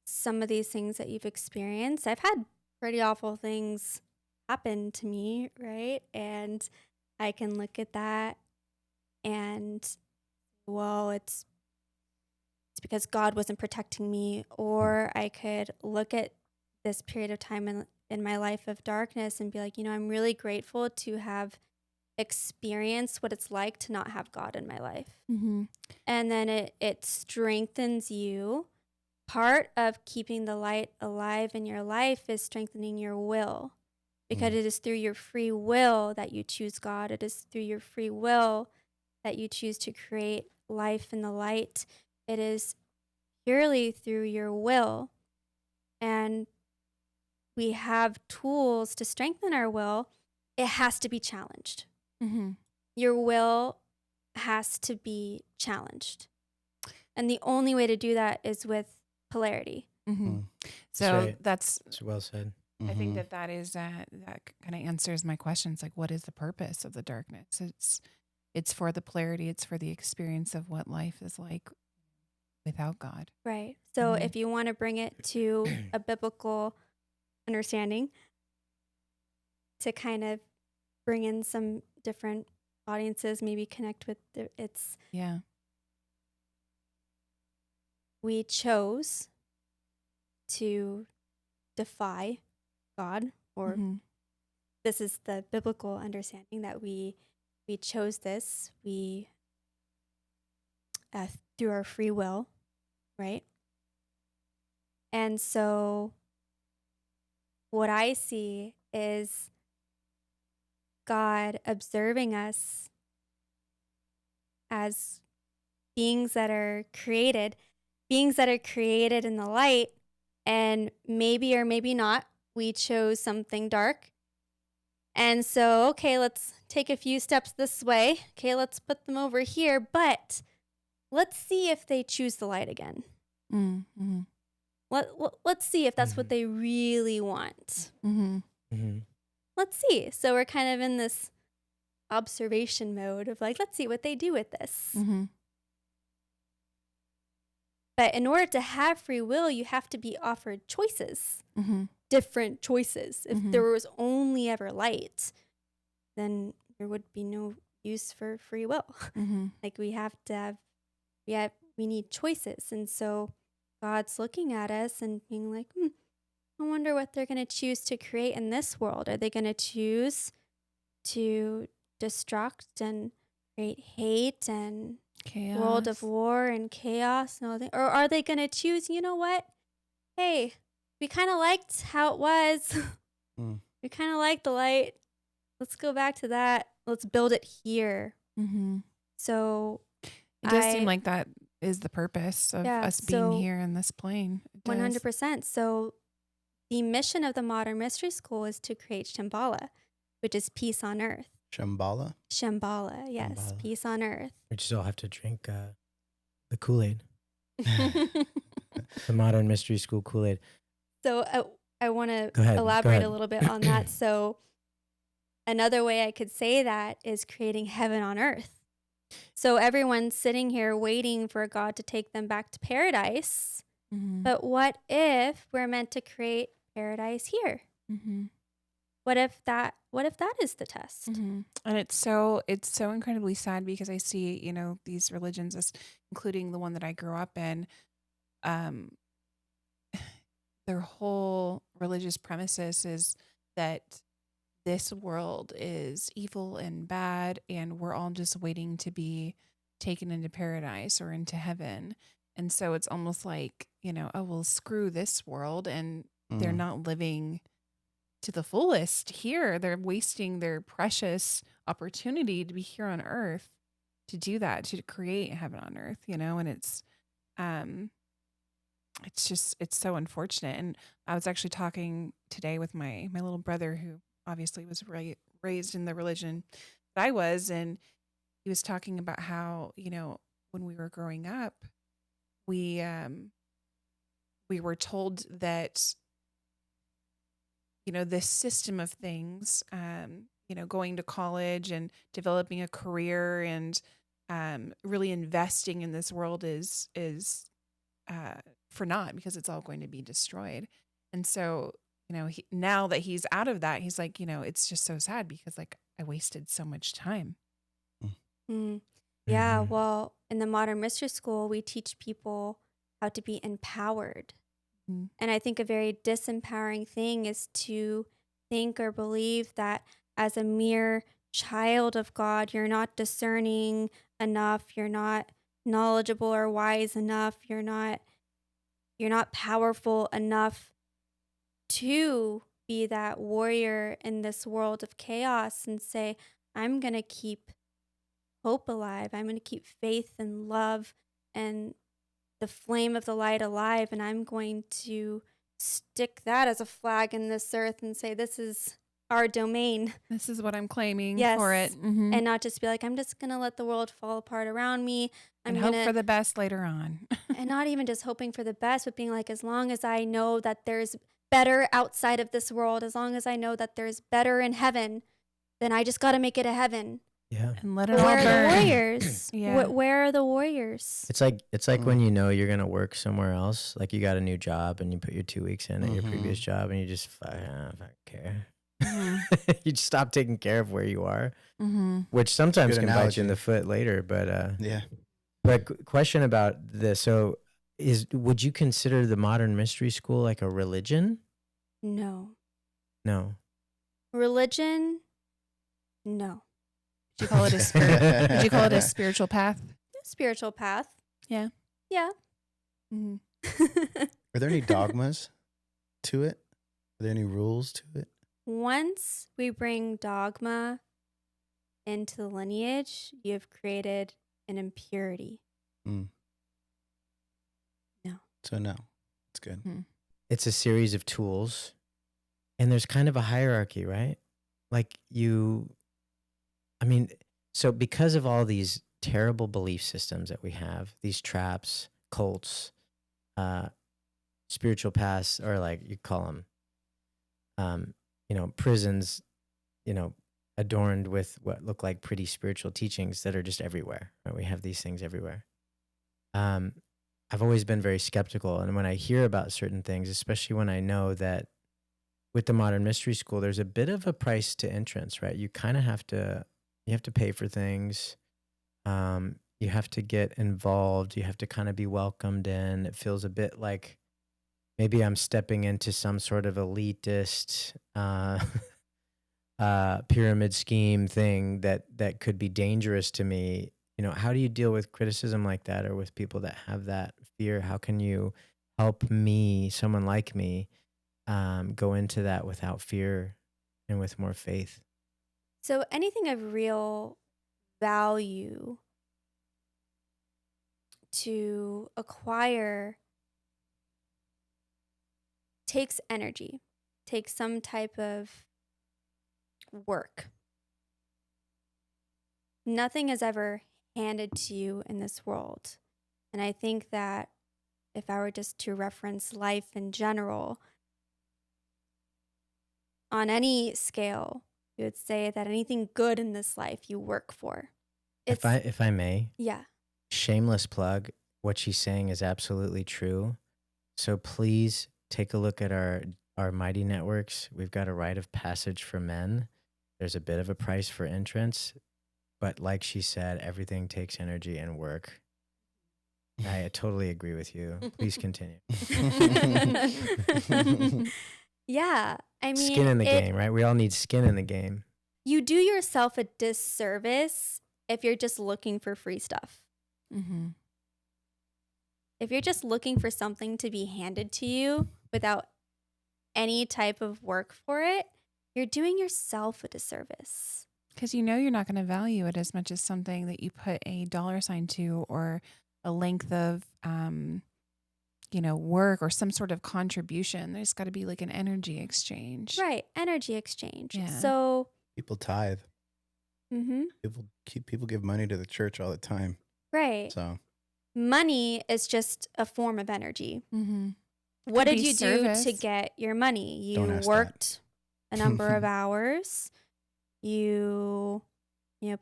S4: some of these things that you've experienced? I've had pretty awful things happen to me, right? And I can look at that and, well, it's because God wasn't protecting me. Or I could look at this period of time in my life of darkness and be like, you know, I'm really grateful to have experienced what it's like to not have God in my life.
S2: Mm-hmm.
S4: And then it strengthens you. Part of keeping the light alive in your life is strengthening your will, because it is through your free will that you choose God. It is through your free will that you choose to create life in the light. It is purely through your will. And we have tools to strengthen our will. It has to be challenged.
S2: Mm-hmm.
S4: Your will has to be challenged. And the only way to do that is with polarity.
S2: Mm-hmm.
S1: That's
S2: So
S1: right.
S2: that's
S1: It's well said.
S2: I think that is that kind of answers my questions. Like, what is the purpose of the darkness? It's for the polarity. It's for the experience of what life is like without God.
S4: Right. So
S2: Mhm.
S4: if you want to bring it to a biblical understanding, to kind of bring in some different audiences, maybe connect with it's,
S2: Yeah.
S4: we chose to defy God, or
S2: Mhm.
S4: this is the biblical understanding that we chose this, we through our free will, right? And so what I see is God observing us as beings that are created in the light, and maybe or maybe not, we chose something dark. And so, okay, let's take a few steps this way. Okay, let's put them over here, but let's see if they choose the light again.
S2: Mm-hmm.
S4: Let's see if that's what they really want.
S2: Mm-hmm.
S1: Mm-hmm.
S4: Let's see. So we're kind of in this observation mode of like, let's see what they do with this.
S2: Mm-hmm.
S4: But in order to have free will, you have to be offered choices,
S2: Mm-hmm.
S4: different choices. If
S2: Mhm.
S4: there was only ever light, then there would be no use for free will.
S2: Mm-hmm.
S4: Like we have to have, we need choices. And so God's looking at us and being like, I wonder what they're going to choose to create in this world. Are they going to choose to destruct and create hate and
S2: Chaos.
S4: world of war and chaos and all that? Or are they going to choose, you know what? Hey, we kind of liked how it was. We kind of liked the light. Let's go back to that. Let's build it here.
S2: Mm-hmm.
S4: So
S2: it does seem like that is the purpose of us being here in this plane.
S4: 100%. So the mission of the Modern Mystery School is to create Shambhala, which is peace on earth.
S3: Shambhala?
S4: Shambhala, yes.
S3: Shambhala.
S4: Peace on earth.
S1: We just all have to drink the Kool-Aid, the Modern Mystery School Kool-Aid.
S4: So I want to
S1: Go ahead.
S4: elaborate a little bit on that. So another way I could say that is creating heaven on earth. So everyone's sitting here waiting for God to take them back to paradise.
S2: Mm-hmm.
S4: But what if we're meant to create paradise here?
S2: Mm-hmm.
S4: What if that is the test?
S2: Mm-hmm. And it's so incredibly sad because I see, these religions, including the one that I grew up in, their whole religious premises is that this world is evil and bad, and we're all just waiting to be taken into paradise or into heaven. And so it's almost like, oh, well, screw this world. And they're not living to the fullest here. They're wasting their precious opportunity to be here on earth to do that, to create heaven on earth, and it's so unfortunate. And I was actually talking today with my little brother, who obviously was raised in the religion that I was, and he was talking about how, when we were growing up, we were told that, this system of things, going to college and developing a career and really investing in this world is for naught, because it's all going to be destroyed. And so, now that he's out of that, he's like, it's just so sad because like I wasted so much time.
S4: Yeah, well, in the Modern Mystery School, we teach people how to be empowered. And I think a very disempowering thing is to think or believe that as a mere child of God, you're not discerning enough, you're not knowledgeable or wise enough, you're not powerful enough to be that warrior in this world of chaos and say, I'm going to keep hope alive. I'm going to keep faith and love and the flame of the light alive. And I'm going to stick that as a flag in this earth and say, this is our domain.
S2: This is what I'm claiming
S4: Yes.
S2: for it. Mm-hmm.
S4: And not just be like, I'm just going to let the world fall apart around me.
S2: And hope for the best later on.
S4: And not even just hoping for the best, but being like, as long as I know that there's better outside of this world, as long as I know that there's better in heaven, then I just got to make it a heaven.
S1: Yeah.
S2: And let it
S4: Where
S2: all
S4: are the
S2: burn.
S4: warriors?
S2: Yeah.
S4: Where are the warriors?
S1: It's like when you're gonna work somewhere else, like you got a new job and you put your 2 weeks in at your previous job, and you just I don't care. You just stop taking care of where you are, which sometimes
S3: Good
S1: can bite
S3: analogy.
S1: you in the foot later. But
S3: Yeah.
S1: But question about this: so, would you consider the Modern Mystery School like a religion?
S4: No.
S1: No.
S4: Religion? No.
S2: Would you call it a spirit? Would you call it a spiritual path?
S4: Spiritual path.
S2: Yeah.
S4: Yeah.
S2: Mm-hmm.
S3: Are there any dogmas to it? Are there any rules to it?
S4: Once we bring dogma into the lineage, you have created an impurity. No.
S3: So no, it's good.
S1: It's a series of tools, and there's kind of a hierarchy, right? Like so because of all these terrible belief systems that we have, these traps, cults, spiritual paths, or like you call them, prisons, adorned with what look like pretty spiritual teachings that are just everywhere. Right? We have these things everywhere. I've always been very skeptical. And when I hear about certain things, especially when I know that with the Modern Mystery School, there's a bit of a price to entrance, right? You kind of have to You have to pay for things. You have to get involved. You have to kind of be welcomed in. It feels a bit like maybe I'm stepping into some sort of elitist pyramid scheme thing that could be dangerous to me. How do you deal with criticism like that, or with people that have that fear? How can you help me, someone like me, go into that without fear and with more faith?
S4: So anything of real value to acquire takes energy, takes some type of work. Nothing is ever handed to you in this world. And I think that if I were just to reference life in general, on any scale, you would say that anything good in this life you work for.
S1: If I may,
S4: Yeah.
S1: shameless plug, what she's saying is absolutely true. So please take a look at our Mighty Networks. We've got a rite of passage for men. There's a bit of a price for entrance, but like she said, everything takes energy and work. I totally agree with you. Please continue.
S4: Yeah. I mean,
S1: Skin in the game, right? We all need skin in the game.
S4: You do yourself a disservice if you're just looking for free stuff.
S2: Mm-hmm.
S4: If you're just looking for something to be handed to you without any type of work for it, you're doing yourself a disservice.
S2: Because you're not going to value it as much as something that you put a dollar sign to, or a length of, work, or some sort of contribution. There's got to be like an energy exchange.
S4: Right. Energy exchange.
S2: Yeah.
S4: So
S3: People tithe.
S4: mhm.
S3: People give money to the church all the time.
S4: Right.
S3: So
S4: Money is just a form of energy.
S2: Mm-hmm.
S4: What
S2: Could
S4: did
S2: be
S4: you
S2: service.
S4: do to get your money?
S3: Don't
S4: You
S3: ask that.
S4: worked a number of hours. You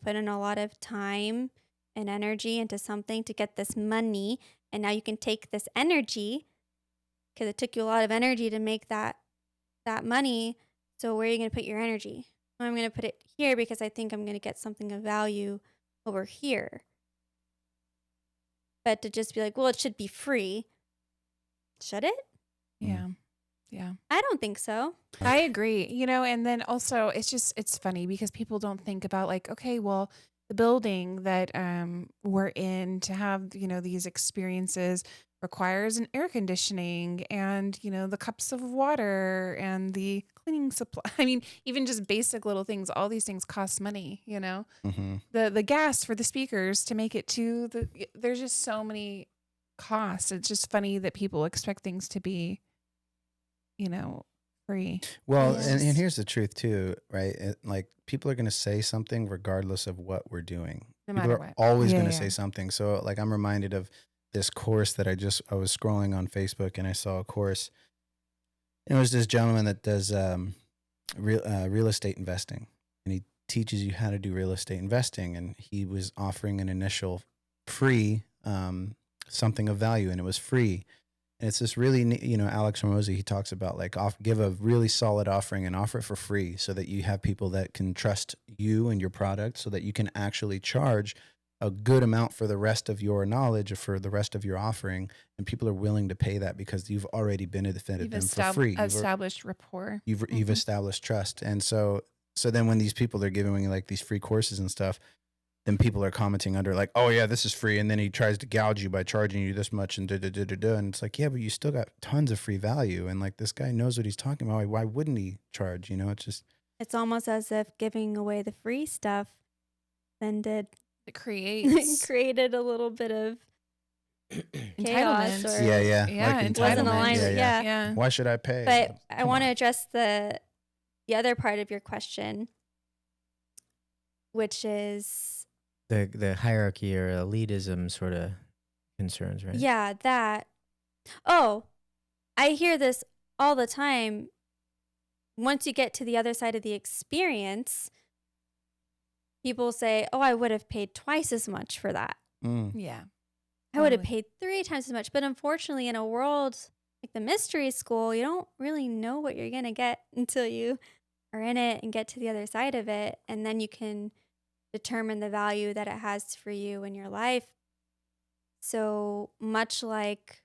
S4: put in a lot of time and energy into something to get this money, and now you can take this energy, because it took you a lot of energy to make that money. So where are you going to put your energy? Well, I'm going to put it here because I think I'm going to get something of value over here. But to just be like, well, it should be free. Should it?
S2: Yeah. Yeah.
S4: I don't think so.
S2: I agree. And then also it's funny because people don't think about like, okay, well, the building that we're in to have, these experiences requires an air conditioning and, the cups of water and the cleaning supply. I mean, even just basic little things, all these things cost money,
S3: mhm.
S2: the gas for the speakers to make it to there's just so many costs. It's just funny that people expect things to be, free.
S3: Well,
S4: Yes.
S3: and here's the truth too, right? Like people are going to say something regardless of what we're doing.
S2: No
S3: People
S2: matter
S3: are
S2: what.
S3: always
S2: Yeah,
S3: going to
S2: yeah.
S3: say something. So like I'm reminded of this course that I was scrolling on Facebook and I saw a course. And it was this gentleman that does real estate investing, and he teaches you how to do real estate investing. And he was offering an initial free something of value, and it was free. And it's this really neat, Alex Hormozy, he talks about like give a really solid offering and offer it for free so that you have people that can trust you and your product, so that you can actually charge a good amount for the rest of your knowledge or for the rest of your offering. And people are willing to pay that because you've already benefited them for free.
S2: Established rapport.
S3: You've established trust. And so then when these people are giving you like these free courses and stuff, then people are commenting under like, oh yeah, this is free. And then he tries to gouge you by charging you this much and da-da-da-da-da. And it's like, yeah, but you still got tons of free value. And like, this guy knows what he's talking about. Why wouldn't he charge? It's just,
S4: It's almost as if giving away the free stuff then
S2: It creates
S4: created a little bit of chaos
S2: entitlement.
S4: or
S3: yeah.
S2: Yeah,
S3: like
S4: wasn't
S3: entitlement.
S4: aligned.
S3: Yeah.
S4: Yeah.
S3: Why should I pay?
S4: But I
S3: Come
S4: want to
S3: on.
S4: address the other part of your question, which is
S1: The hierarchy or elitism sort of concerns, right?
S4: yeah, that. Oh, I hear this all the time. Once you get to the other side of the experience, people say, oh, I would have paid twice as much for that.
S3: Mm.
S2: Yeah.
S4: I would have
S2: Totally.
S4: paid 3 times as much. But unfortunately, in a world like the mystery school, you don't really know what you're going to get until you are in it and get to the other side of it. And then you can determine the value that it has for you in your life. So much like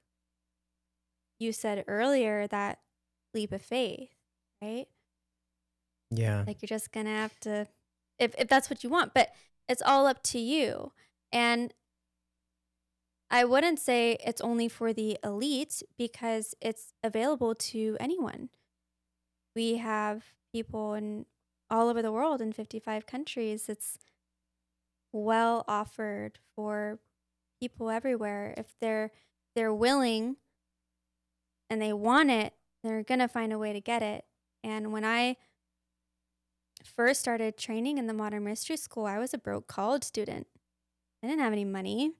S4: you said earlier, that leap of faith, right?
S1: Yeah.
S4: Like you're just gonna have to, if that's what you want, but it's all up to you. And I wouldn't say it's only for the elite because it's available to anyone. We have people in all over the world in 55 countries. It's well offered for people everywhere. If they're willing and they want it, they're gonna find a way to get it. And when I first started training in the Modern Mystery School, I was a broke college student. I didn't have any money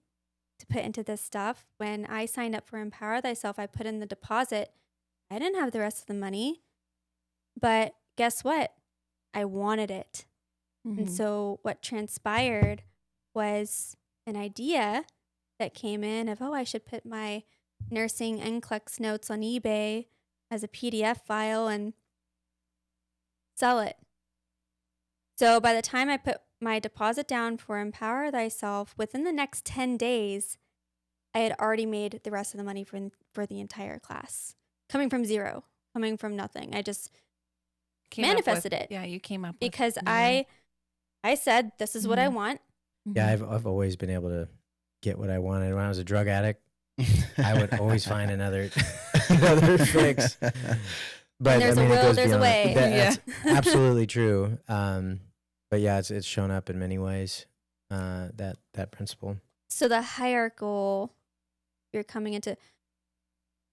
S4: to put into this stuff. When I signed up for Empower Thyself, I put in the deposit. I didn't have the rest of the money, but guess what? I wanted it. And so what transpired was an idea that came in of, oh, I should put my nursing NCLEX notes on eBay as a PDF file and sell it. So by the time I put my deposit down for Empower Thyself, within the next 10 days, I had already made the rest of the money for the entire class. Coming from zero, coming from nothing. I just manifested it.
S2: Yeah, you came up with
S4: because I said, this is what I want.
S1: Yeah, I've always been able to get what I wanted. When I was a drug addict, I would always find another fix. But
S4: there's a
S1: it
S4: will,
S1: goes
S4: there's a
S1: beyond-
S4: way.
S1: That's absolutely true. But yeah, it's shown up in many ways. That principle.
S4: So the hierarchical, you're coming into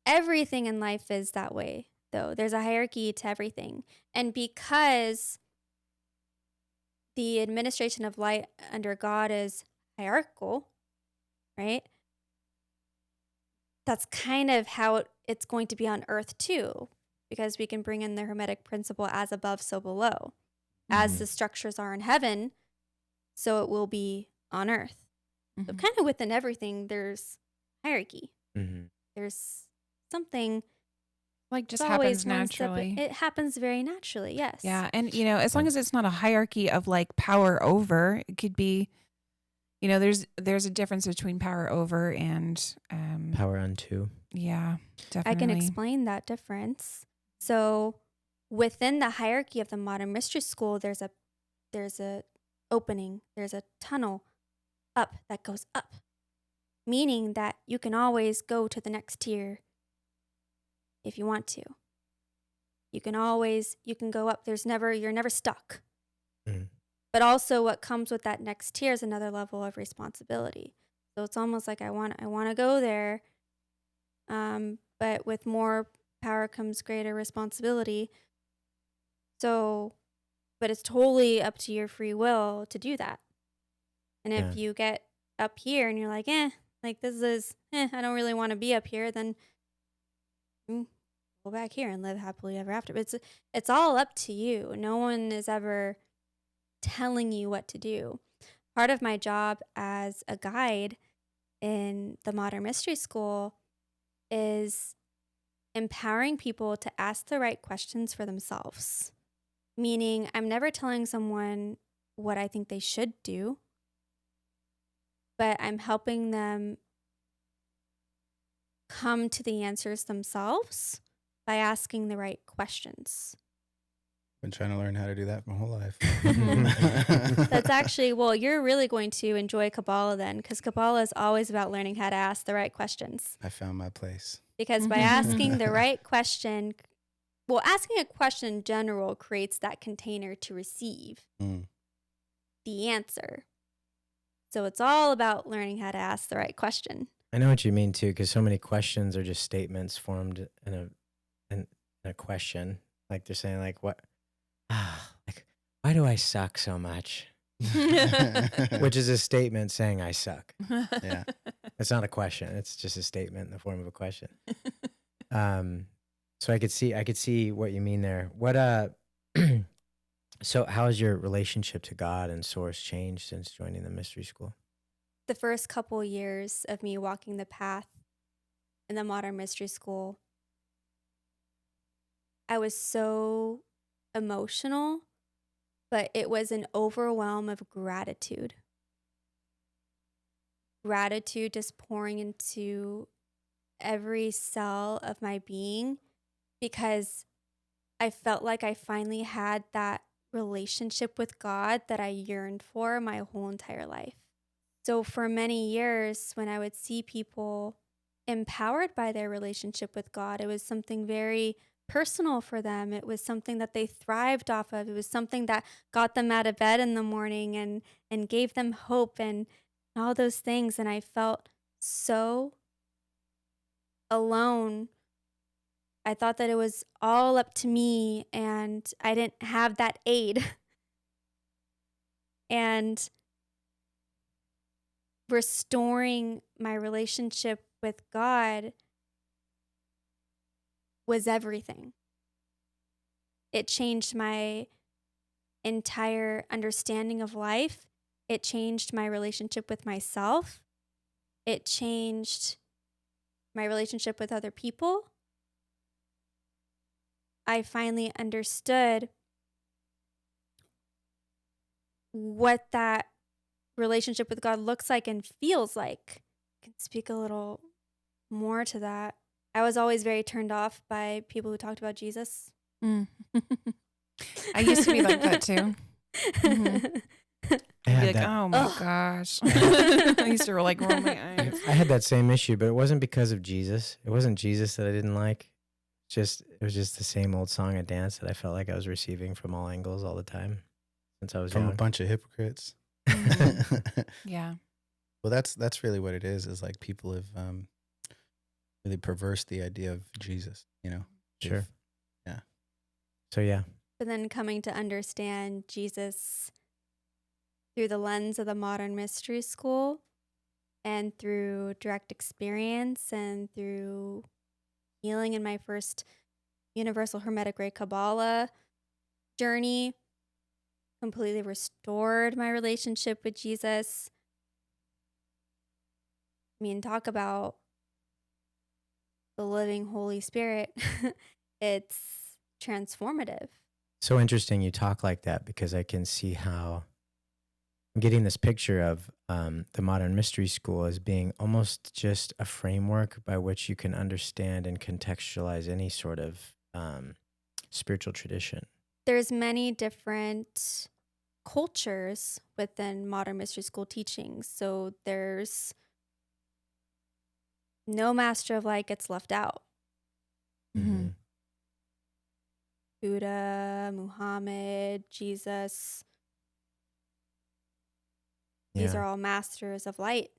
S4: everything in life is that way, though. There's a hierarchy to everything. And because the administration of light under God is hierarchical, right? That's kind of how it's going to be on earth too, because we can bring in the Hermetic principle as above, so below. As the structures are in heaven, so it will be on earth. So kind of within everything, there's hierarchy. There's something
S2: like just
S4: it's
S2: happens
S4: always one step-
S2: naturally.
S4: It happens very naturally, yes.
S2: Yeah, and as long as it's not a hierarchy of like power over, it could be, there's a difference between power over and
S1: Power unto.
S2: Yeah, definitely.
S4: I can explain that difference. So within the hierarchy of the Modern Mystery School, there's a opening, there's a tunnel up that goes up, meaning that you can always go to the next tier if you want to. You can go up. You're never stuck. But also what comes with that next tier is another level of responsibility. So it's almost like I want to go there. But with more power comes greater responsibility. So, but it's totally up to your free will to do that. And if you get up here and you're like, this is, I don't really want to be up here, then go back here and live happily ever after. But it's all up to you. No one is ever telling you what to do. Part of my job as a guide in the Modern Mystery School is empowering people to ask the right questions for themselves. Meaning, I'm never telling someone what I think they should do, but I'm helping them come to the answers themselves by asking the right questions.
S3: Been trying to learn how to do that my whole life.
S4: That's actually, you're really going to enjoy Kabbalah then, because Kabbalah is always about learning how to ask the right questions.
S3: I found my place.
S4: Because by asking the right question, asking a question in general creates that container to receive the answer. So it's all about learning how to ask the right question.
S1: I know what you mean too, because so many questions are just statements formed in a question. Like they're saying, like, what? Like, why do I suck so much? Which is a statement saying I suck.
S3: Yeah.
S1: It's not a question. It's just a statement in the form of a question. So I could see what you mean there. So how has your relationship to God and Source changed since joining the mystery school?
S4: The first couple years of me walking the path in the Modern Mystery School, I was so emotional but it was an overwhelm of gratitude. Gratitude just pouring into every cell of my being, because I felt like I finally had that relationship with God that I yearned for my whole entire life. So for many years, when I would see people empowered by their relationship with God, it was something very personal for them. It was something that they thrived off of. It was something that got them out of bed in the morning and gave them hope and all those things. And I felt so alone. I thought that it was all up to me and I didn't have that aid. And restoring my relationship with God was everything. It changed my entire understanding of life. It changed my relationship with myself. It changed my relationship with other people. I finally understood what that relationship with God looks like and feels like. I can speak a little more to that. I was always very turned off by people who talked about Jesus.
S2: Mm. I used to be like that too. Mhm. I'd be like, oh my gosh. I used to like roll my eyes.
S1: I had that same issue, but it wasn't because of Jesus. It wasn't Jesus that I didn't like. It was just the same old song and dance that I felt like I was receiving from all angles all the time since I was
S3: From
S1: young.
S3: a bunch of hypocrites.
S2: Yeah.
S3: Well, that's really what it is like people have really perverse the idea of Jesus, you know?
S1: Sure.
S3: Yeah.
S1: So yeah.
S4: But then coming to understand Jesus through the lens of the modern mystery school and through direct experience and through healing in my first universal Hermetic Ray Kabbalah journey, completely restored my relationship with Jesus. I mean, talk about the living Holy Spirit. It's transformative.
S1: So interesting you talk like that, because I can see how I'm getting this picture of the modern mystery school as being almost just a framework by which you can understand and contextualize any sort of spiritual tradition.
S4: There's many different cultures within modern mystery school teachings. So there's no master of light gets left out.
S2: Mm-hmm.
S4: Buddha, Muhammad, Jesus. These
S1: Yeah.
S4: are all masters of light.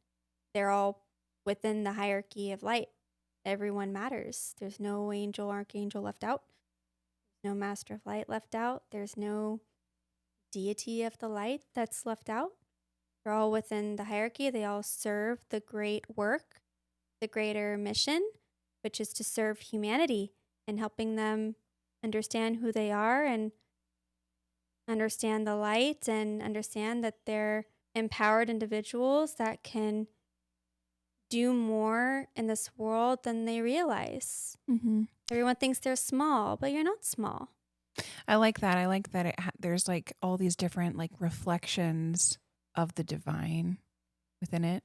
S4: They're all within the hierarchy of light. Everyone matters. There's no angel, archangel left out. No master of light left out. There's no deity of the light that's left out. They're all within the hierarchy. They all serve the great work, the greater mission, which is to serve humanity and helping them understand who they are and understand the light and understand that they're empowered individuals that can do more in this world than they realize.
S2: Mm-hmm.
S4: Everyone thinks they're small, but you're not small.
S2: I like that. I like that there's like all these different like reflections of the divine within it.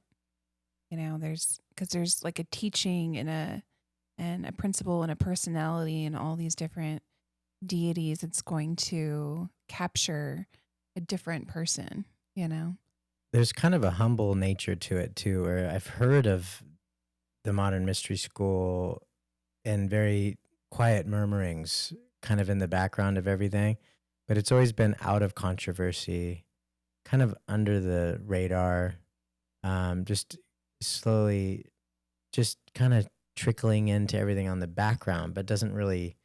S2: You know, because there's like a teaching and a principle and a personality and all these different deities. It's going to capture a different person, you know?
S1: There's kind of a humble nature to it too, where I've heard of the modern mystery school and very quiet murmurings kind of in the background of everything, but it's always been out of controversy, kind of under the radar, just slowly, just kind of trickling into everything on the background, but doesn't really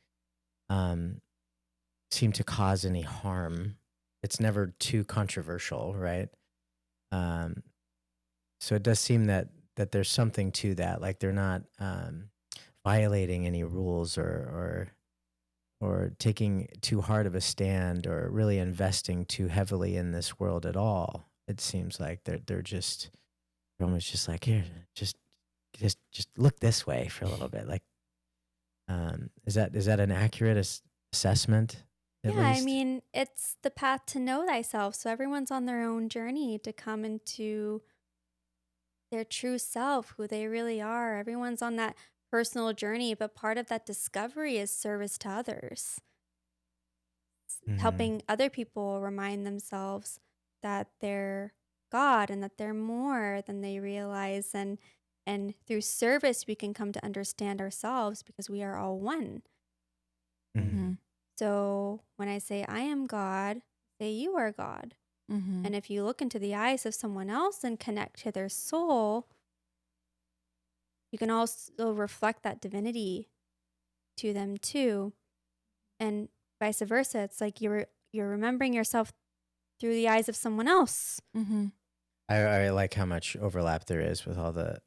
S1: seem to cause any harm. It's never too controversial, right? So it does seem that there's something to that, like they're not violating any rules or taking too hard of a stand or really investing too heavily in this world at all. It seems like they're almost just like, here, just look this way for a little bit. Like, is that an accurate assessment at
S4: Yeah, I
S1: least?
S4: mean, it's the path to know thyself. So everyone's on their own journey to come into their true self, who they really are. Everyone's on that personal journey, but part of that discovery is service to others,
S1: Mhm.
S4: helping other people remind themselves that they're God and that they're more than they realize. And through service, we can come to understand ourselves because we are all one.
S1: Mhm.
S4: So when I say I am God, say you are God.
S2: Mm-hmm.
S4: And if you look into the eyes of someone else and connect to their soul, you can also reflect that divinity to them too. And vice versa. It's like you're remembering yourself through the eyes of someone else.
S2: Mm-hmm.
S1: I like how much overlap there is with all the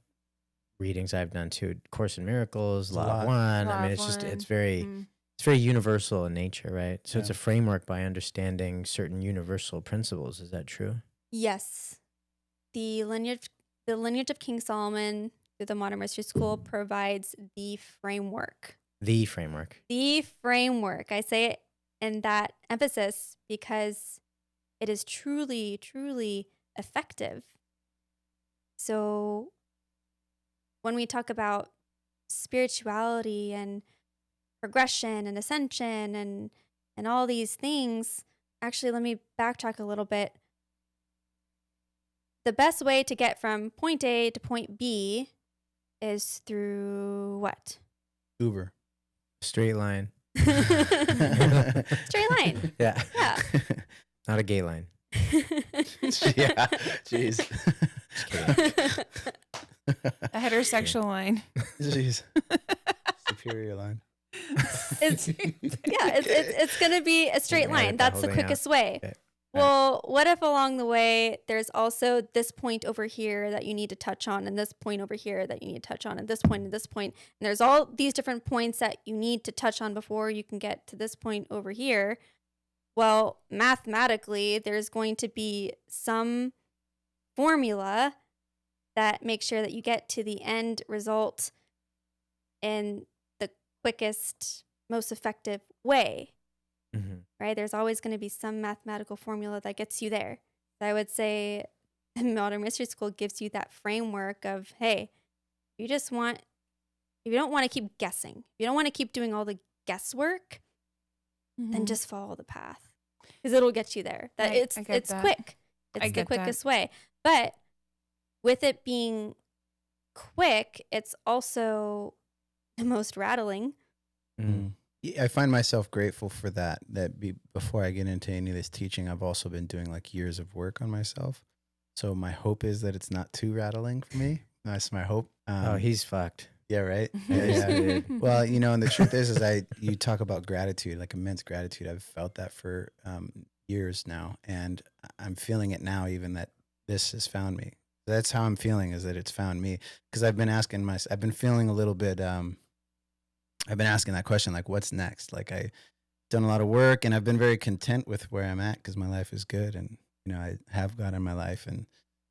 S1: readings I've done too. Course in Miracles,
S3: It's a
S1: Law of
S3: lot.
S1: One. I
S2: Law
S1: mean,
S2: of
S1: it's just
S2: One.
S1: it's very
S2: Mm.
S1: it's very universal in nature, right? So it's
S3: Yeah.
S1: a framework by understanding certain universal principles. Is that true?
S4: Yes. The lineage of King Solomon through the modern mystery school provides the framework.
S1: The framework.
S4: The framework. I say it in that emphasis because it is truly, truly effective. So when we talk about spirituality and progression and ascension and all these things, actually, let me backtrack a little bit. The best way to get from point A to point B is through what?
S3: Uber.
S1: Straight line.
S4: Straight line.
S1: Yeah.
S4: Yeah.
S1: Not a gay line.
S3: Yeah. Jeez.
S1: Just kidding.
S2: A heterosexual line.
S3: Jeez. Superior line.
S4: It's gonna be a straight
S1: Yeah,
S4: line.
S1: with the
S4: That's the
S1: holding out.
S4: quickest way.
S1: Okay.
S4: Well, what if along the way there's also this point over here that you need to touch on, and this point over here that you need to touch on, and this point, and there's all these different points that you need to touch on before you can get to this point over here. Well, mathematically, there's going to be some formula that makes sure that you get to the end result in the quickest, most effective way.
S1: Mhm.
S4: Right? There's always going to be some mathematical formula that gets you there. So I would say modern mystery school gives you that framework of, hey, if you don't want to keep guessing, if you don't want to keep doing all the guesswork, then
S2: Mhm.
S4: just follow the path because it'll get you there. That
S2: I get
S4: it's
S2: that.
S4: quick.
S2: I
S4: It's the
S2: get that.
S4: quickest way. But with it being quick, it's also the most rattling.
S1: Mhm.
S3: Yeah, I find myself grateful for that. Before I get into any of this teaching, I've also been doing like years of work on myself. So my hope is that it's not too rattling for me. That's my hope.
S1: Oh, he's fucked.
S3: Yeah, right.
S1: Yeah,
S3: Yeah. Well, and the truth is you talk about gratitude, like immense gratitude. I've felt that for years now, and I'm feeling it now. Even that this has found me. That's how I'm feeling, is that it's found me. Because I've been I've been feeling a little bit. I've been asking that question, like, what's next? Like, I've done a lot of work, and I've been very content with where I'm at because my life is good, and I have God in my life,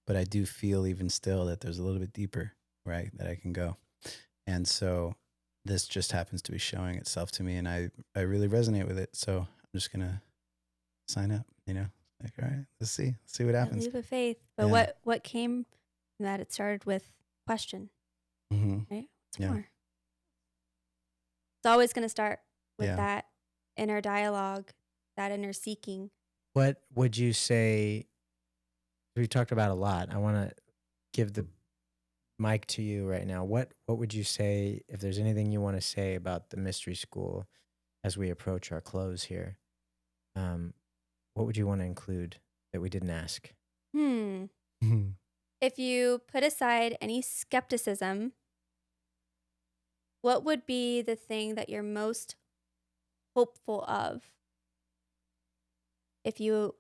S3: but I do feel even still that there's a little bit deeper, right, that I can go. And so this just happens to be showing itself to me, and I really resonate with it. So I'm just gonna sign up. Like, all right, let's see what
S4: That
S3: happens.
S4: leap of faith. But
S3: Yeah.
S4: what came from that? It started with question,
S3: Mm-hmm.
S4: right? What's
S3: Yeah.
S4: more? It's always going to start with
S3: Yeah.
S4: that inner dialogue, that inner seeking.
S1: What would you say? We talked about a lot. I want to give the mic to you right now. What would you say, if there's anything you want to say about the mystery school as we approach our close here? What would you want to include that we didn't ask?
S3: Mm-hmm.
S4: If you put aside any skepticism, what would be the thing that you're most hopeful of if you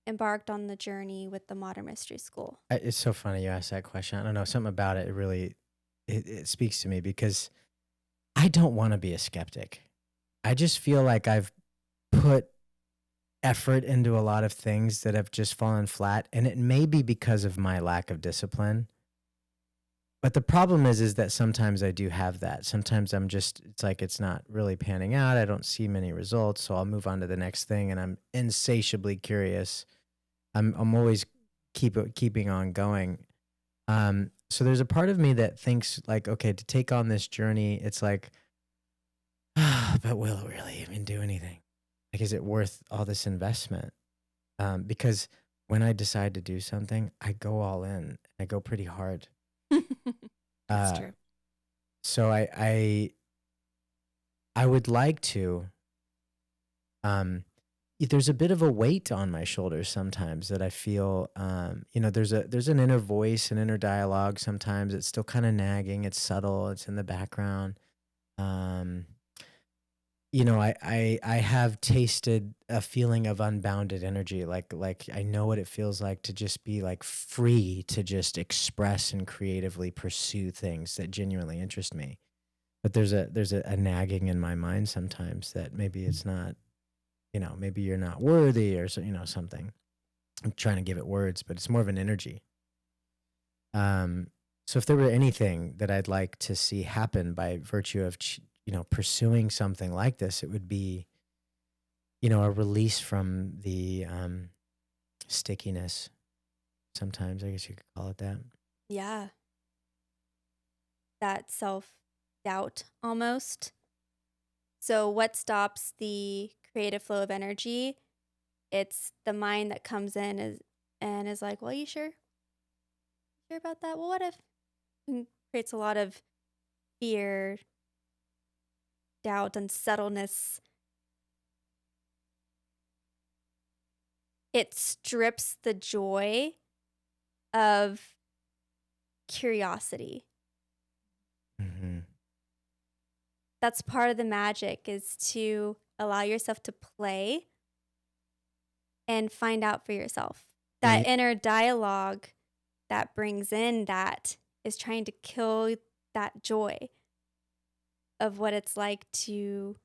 S4: embarked on the journey with the modern mystery school?
S1: It's so funny you asked that question. I don't know, something about it really it speaks to me because I don't want to be a skeptic. I just feel like I've put effort into a lot of things that have just fallen flat, and it may be because of my lack of discipline. But the problem is that sometimes I do have that. Sometimes it's like it's not really panning out. I don't see many results, so I'll move on to the next thing, and I'm insatiably curious. I'm always keeping on going. So there's a part of me that thinks like, okay, to take on this journey, it's like, but will it really even do anything? Like, is it worth all this investment? Because when I decide to do something, I go all in. I go pretty hard.
S2: That's true.
S1: So I would like to. There's a bit of a weight on my shoulders sometimes that I feel. There's an inner voice, an inner dialogue. Sometimes it's still kind of nagging. It's subtle. It's in the background. I have tasted a feeling of unbounded energy. Like I know what it feels like to just be like free to just express and creatively pursue things that genuinely interest me. But there's a nagging in my mind sometimes that maybe it's not, maybe you're not worthy or something. I'm trying to give it words, but it's more of an energy. So if there were anything that I'd like to see happen by virtue of pursuing something like this, it would be, a release from the stickiness. Sometimes, I guess you could call it that.
S4: Yeah. That self-doubt almost. So what stops the creative flow of energy? It's the mind that comes in and is like, well, you sure? Sure about that? Well, what if? And creates a lot of fear, doubt, unsettledness. It strips the joy of curiosity.
S1: Mm-hmm.
S4: That's part of the magic, is to allow yourself to play and find out for yourself. That inner dialogue that brings in that is trying to kill that joy of what it's like to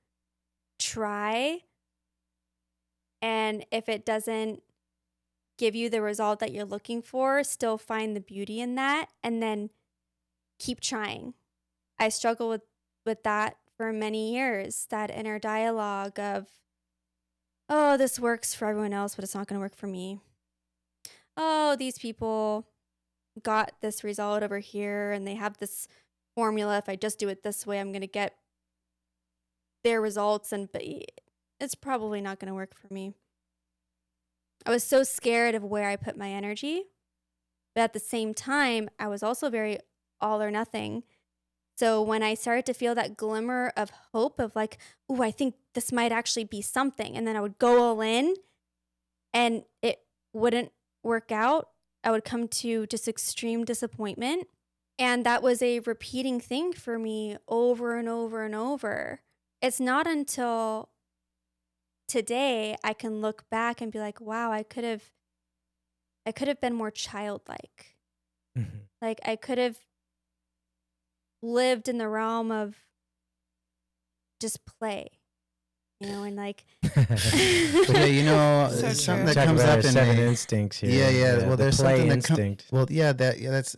S4: try. And if it doesn't give you the result that you're looking for, still find the beauty in that and then keep trying. I struggle with that for many years, that inner dialogue of, oh, this works for everyone else, but it's not going to work for me. Oh, these people got this result over here and they have this formula. If I just do it this way, I'm going to get their results, but it's probably not going to work for me. I was so scared of where I put my energy, but at the same time, I was also very all or nothing. So when I started to feel that glimmer of hope of like, ooh, I think this might actually be something, and then I would go all in and it wouldn't work out, I would come to just extreme disappointment. And that was a repeating thing for me over and over and over. It's not until today I can look back and be like, wow, I could have been more childlike.
S1: Mm-hmm.
S4: Like I could have lived in the realm of just play, and like
S3: yeah,
S2: So
S3: something
S2: true.
S3: that comes up in
S1: seven
S3: me.
S1: instincts here.
S3: Yeah. Well,
S1: the
S3: there's
S1: play
S3: something that
S1: instinct.
S3: that's.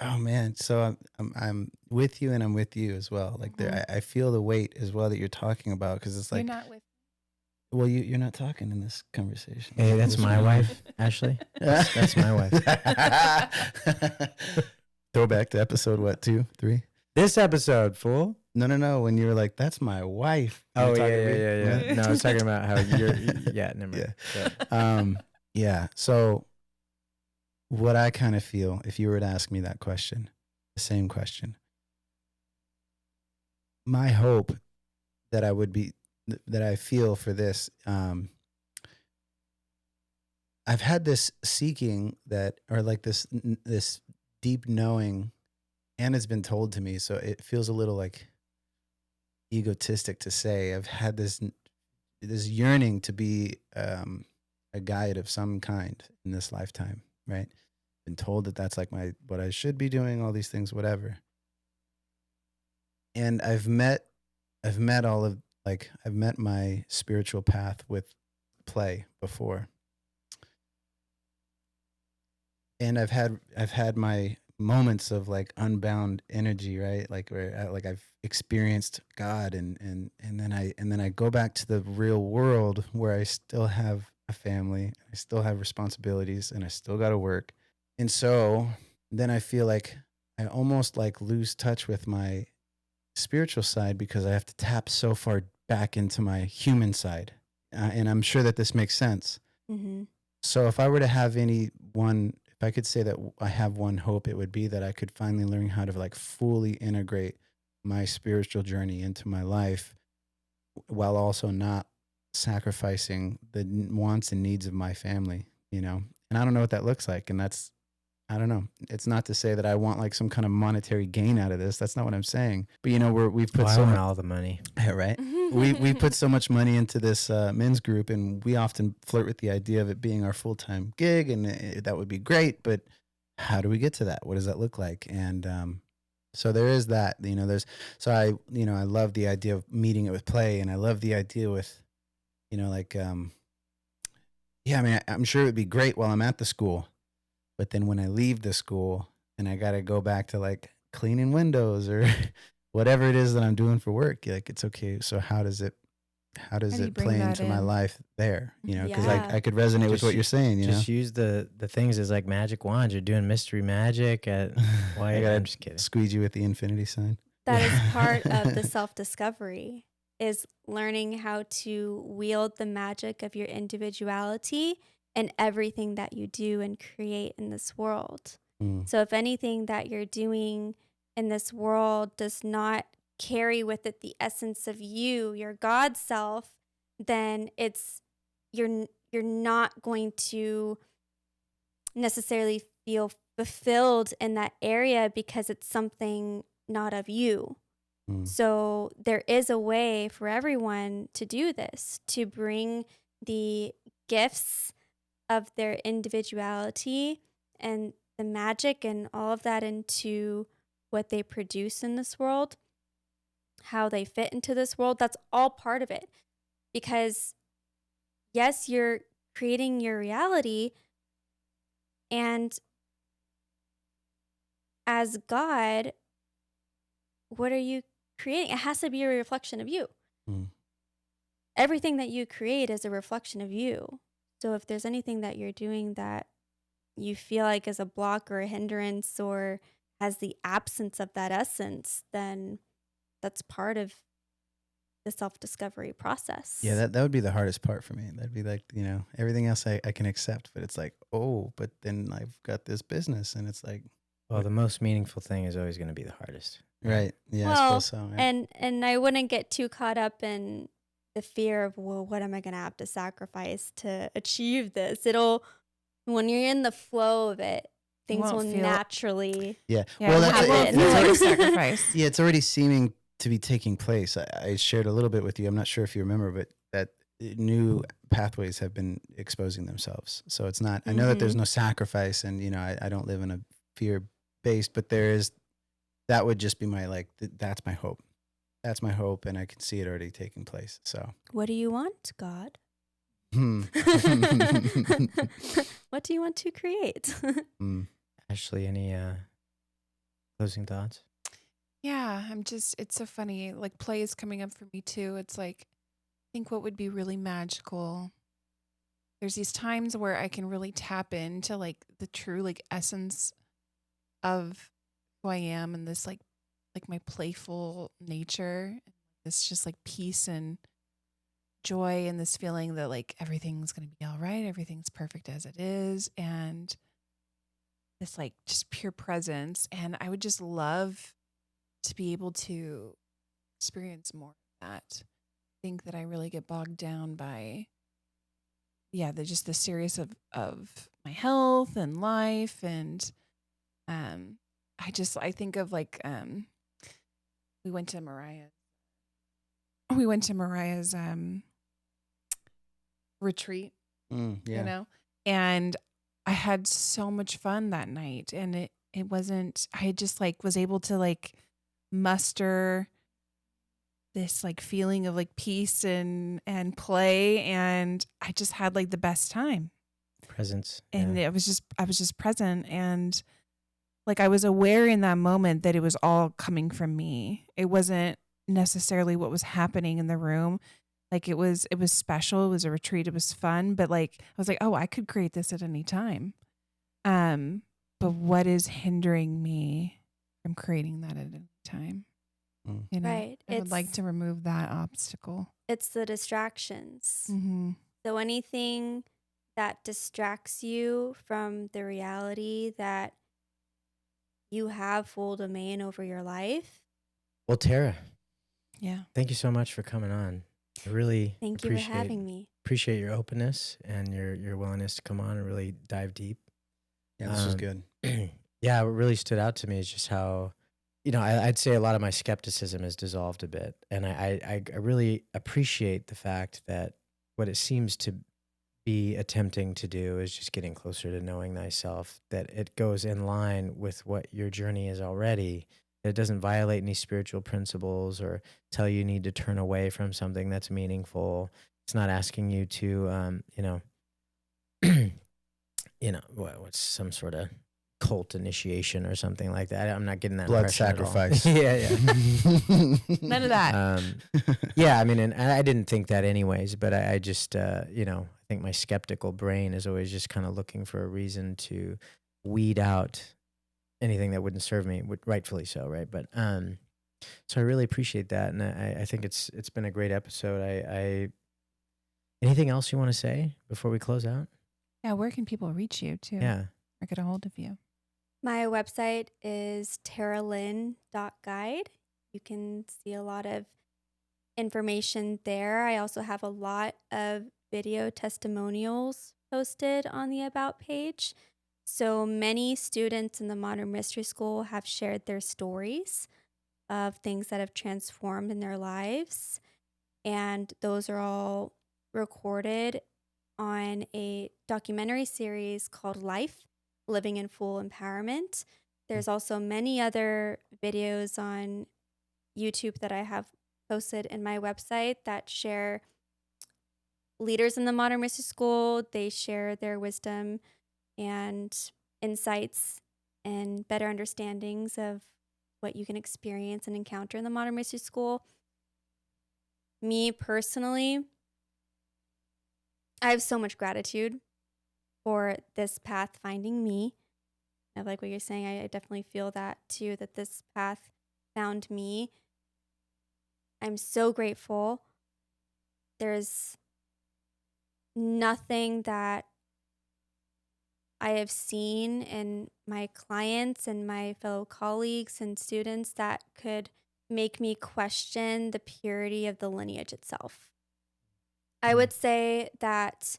S3: Oh man, so I'm with you, and I'm with you as well. Like there, I feel the weight as well that you're talking about, because it's like,
S2: You're not with
S3: well, you're not talking in this conversation.
S1: Hey, that's my wife, Ashley. That's my wife.
S3: Throwback to episode 2, 3.
S1: This episode, fool.
S3: No. When you were like, "That's my wife." You
S1: Oh
S3: were talking to me?
S1: yeah. No, I was talking about how you're. Yeah, never mind.
S3: Yeah. Yeah. So, what I kind of feel, if you were to ask me that question, the same question, my hope that I feel for this, I've had this seeking or like this deep knowing, and it's been told to me, so it feels a little like egotistic to say. I've had this yearning to be a guide of some kind in this lifetime, right? Been told that that's like what I should be doing, all these things, whatever. And I've met my spiritual path with play before. And I've had my moments of like unbound energy, right? Like where like I've experienced God, and then I go back to the real world where I still have a family, I still have responsibilities, and I still got to work. And so then I feel like I almost like lose touch with my spiritual side because I have to tap so far back into my human side. And I'm sure that this makes sense.
S4: Mm-hmm.
S3: So if I were to have if I could say that I have one hope, it would be that I could finally learn how to like fully integrate my spiritual journey into my life while also not sacrificing the wants and needs of my family, you know? And I don't know what that looks like. And I don't know. It's not to say that I want like some kind of monetary gain out of this. That's not what I'm saying. But you know, we've put
S1: I want all the money.
S3: right. We put so much money into this men's group, and we often flirt with the idea of it being our full-time gig, and that would be great. But how do we get to that? What does that look like? And so there is that. You know, I love the idea of meeting it with play, and I love the idea with, you know, like yeah. I mean, I'm sure it would be great while I'm at the school. But then when I leave the school and I got to go back to like cleaning windows or whatever it is that I'm doing for work, like it's okay. So how does it play into my life there? You know, because I could resonate with what you're saying. You
S1: just
S3: know,
S1: use the things as like magic wands. You're doing mystery magic at. Why? I'm just kidding.
S3: Squeeze you with the infinity sign.
S4: That is part of the self-discovery, is learning how to wield the magic of your individuality and everything that you do and create in this world. So if anything that you're doing in this world does not carry with it the essence of you, your God self, then you're not going to necessarily feel fulfilled in that area because it's something not of you. So there is a way for everyone to do this, to bring the gifts of their individuality and the magic and all of that into what they produce in this world, how they fit into this world. That's all part of it. Because yes, you're creating your reality, and as God, what are you creating? It has to be a reflection of you. Everything that you create is a reflection of you. So if there's anything that you're doing that you feel like is a block or a hindrance or has the absence of that essence, then that's part of the self-discovery process.
S3: Yeah, that would be the hardest part for me. That'd be like, you know, everything else I can accept, but it's like, oh, but then I've got this business, and it's like,
S1: well, the most meaningful thing is always going to be the hardest.
S3: Right. Yeah,
S4: well,
S3: I suppose so. Yeah.
S4: And I wouldn't get too caught up in the fear of, well, what am I going to have to sacrifice to achieve this? When you're in the flow of it, things will naturally.
S3: Yeah.
S2: Well,
S3: that
S2: won't feel like sacrifice.
S3: Yeah, it's already seeming to be taking place. I shared a little bit with you. I'm not sure if you remember, but that new pathways have been exposing themselves. So it's not. I know that there's no sacrifice, and you know, I don't live in a fear-based, but there is. That would just be my that's my hope. That's my hope, and I can see it already taking place. So,
S4: what do you want, God? What do you want to create?
S1: Ashley, any closing thoughts?
S2: Yeah, it's so funny. Like, play is coming up for me too. It's like, I think what would be really magical. There's these times where I can really tap into like the true like essence of who I am, and this like my playful nature, this just like peace and joy, and this feeling that like everything's going to be all right, everything's perfect as it is, and this like just pure presence. And I would just love to be able to experience more of that. I think that I really get bogged down by the serious of my health and life, and I think of like we went to Mariah's retreat, you know, and I had so much fun that night, and it wasn't, I just like was able to like muster this like feeling of like peace and play, and I just had like the best time.
S1: Presence.
S2: And I was just present, and Like I was aware in that moment that it was all coming from me. It wasn't necessarily what was happening in the room. Like it was special. It was a retreat. It was fun. But like, I was like, oh, I could create this at any time. But what is hindering me from creating that at any time? You know,
S4: Right.
S2: I would like to remove that obstacle.
S4: It's the distractions.
S2: Mm-hmm.
S4: So anything that distracts you from the reality that you have full domain over your life.
S1: Well, Tara,
S2: Yeah.
S1: thank you so much for coming on. I really
S4: Thank you for having me.
S1: appreciate your openness and your willingness to come on and really dive deep.
S3: Yeah, this was good.
S1: Yeah, what really stood out to me is just how, you know, I'd say a lot of my skepticism has dissolved a bit. And I really appreciate the fact that what it seems to be attempting to do is just getting closer to knowing thyself, that it goes in line with what your journey is already. It doesn't violate any spiritual principles or tell you need to turn away from something that's meaningful. It's not asking you to, what's some sort of cult initiation or something like that. I'm not getting that
S3: Blood
S1: impression at all.
S3: sacrifice.
S1: Yeah.
S2: None of that.
S1: Yeah, I mean, and I didn't think that anyways, but I just, I think my skeptical brain is always just kind of looking for a reason to weed out anything that wouldn't serve me, rightfully so, right? But so I really appreciate that, and I think it's been a great episode. Anything else you want to say before we close out?
S2: Yeah. Where can people reach you too?
S1: Yeah.
S2: Or get a hold of you?
S4: My website is taralynn.guide. You can see a lot of information there. I also have a lot of video testimonials posted on the About page. So many students in the Modern Mystery School have shared their stories of things that have transformed in their lives. And those are all recorded on a documentary series called Life, Living in Full Empowerment. There's also many other videos on YouTube that I have posted in my website that share leaders in the Modern Mystery School. They share their wisdom and insights and better understandings of what you can experience and encounter in the Modern Mystery School. Me personally, I have so much gratitude for this path finding me. I like what you're saying. I definitely feel that too, that this path found me. I'm so grateful. There's nothing that I have seen in my clients and my fellow colleagues and students that could make me question the purity of the lineage itself. I would say that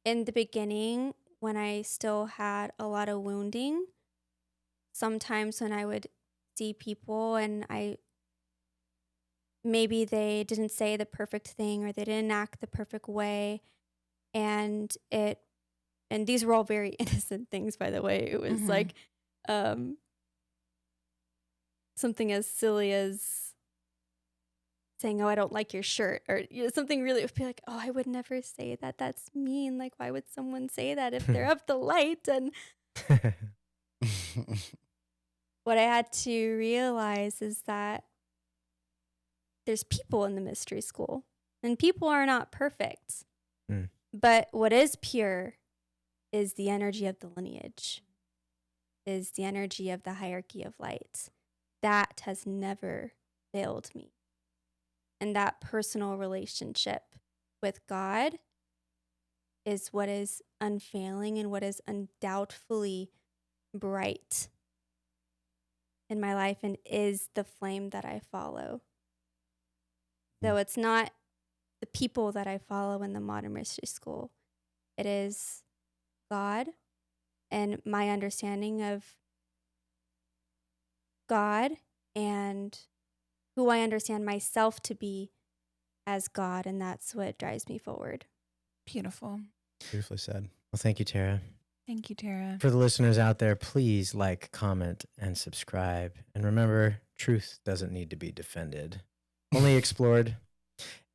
S4: in the beginning, when I still had a lot of wounding, sometimes when I would see people and maybe they didn't say the perfect thing or they didn't act the perfect way, and these were all very innocent things, by the way. It was like something as silly as saying, "Oh, I don't like your shirt," or something really, it would be like, "Oh, I would never say that. That's mean. Like, why would someone say that if they're of the light?" And what I had to realize is that there's people in the mystery school, and people are not perfect. But what is pure is the energy of the lineage, is the energy of the hierarchy of light. That has never failed me. And that personal relationship with God is what is unfailing and what is undoubtedly bright in my life and is the flame that I follow. So it's not the people that I follow in the Modern Mystery School. It is God and my understanding of God and who I understand myself to be as God, and that's what drives me forward.
S2: Beautiful.
S3: Beautifully said.
S1: Well, thank you, Tara.
S2: Thank you, Tara.
S1: For the listeners out there, please like, comment, and subscribe. And remember, truth doesn't need to be defended, only explored.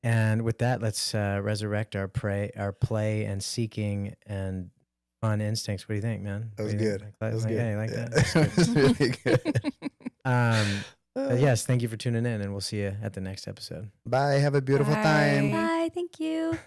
S1: And with that, let's resurrect our play and seeking and on instincts. What do you think, man?
S3: That was
S1: What do you
S3: good.
S1: think?
S3: That was good.
S1: Yeah, you like
S3: Yeah.
S1: that?
S3: That was really good.
S1: But yes, thank you for tuning in, and we'll see you at the next episode.
S3: Bye. Have a beautiful time.
S2: Bye.
S4: Bye. Thank you.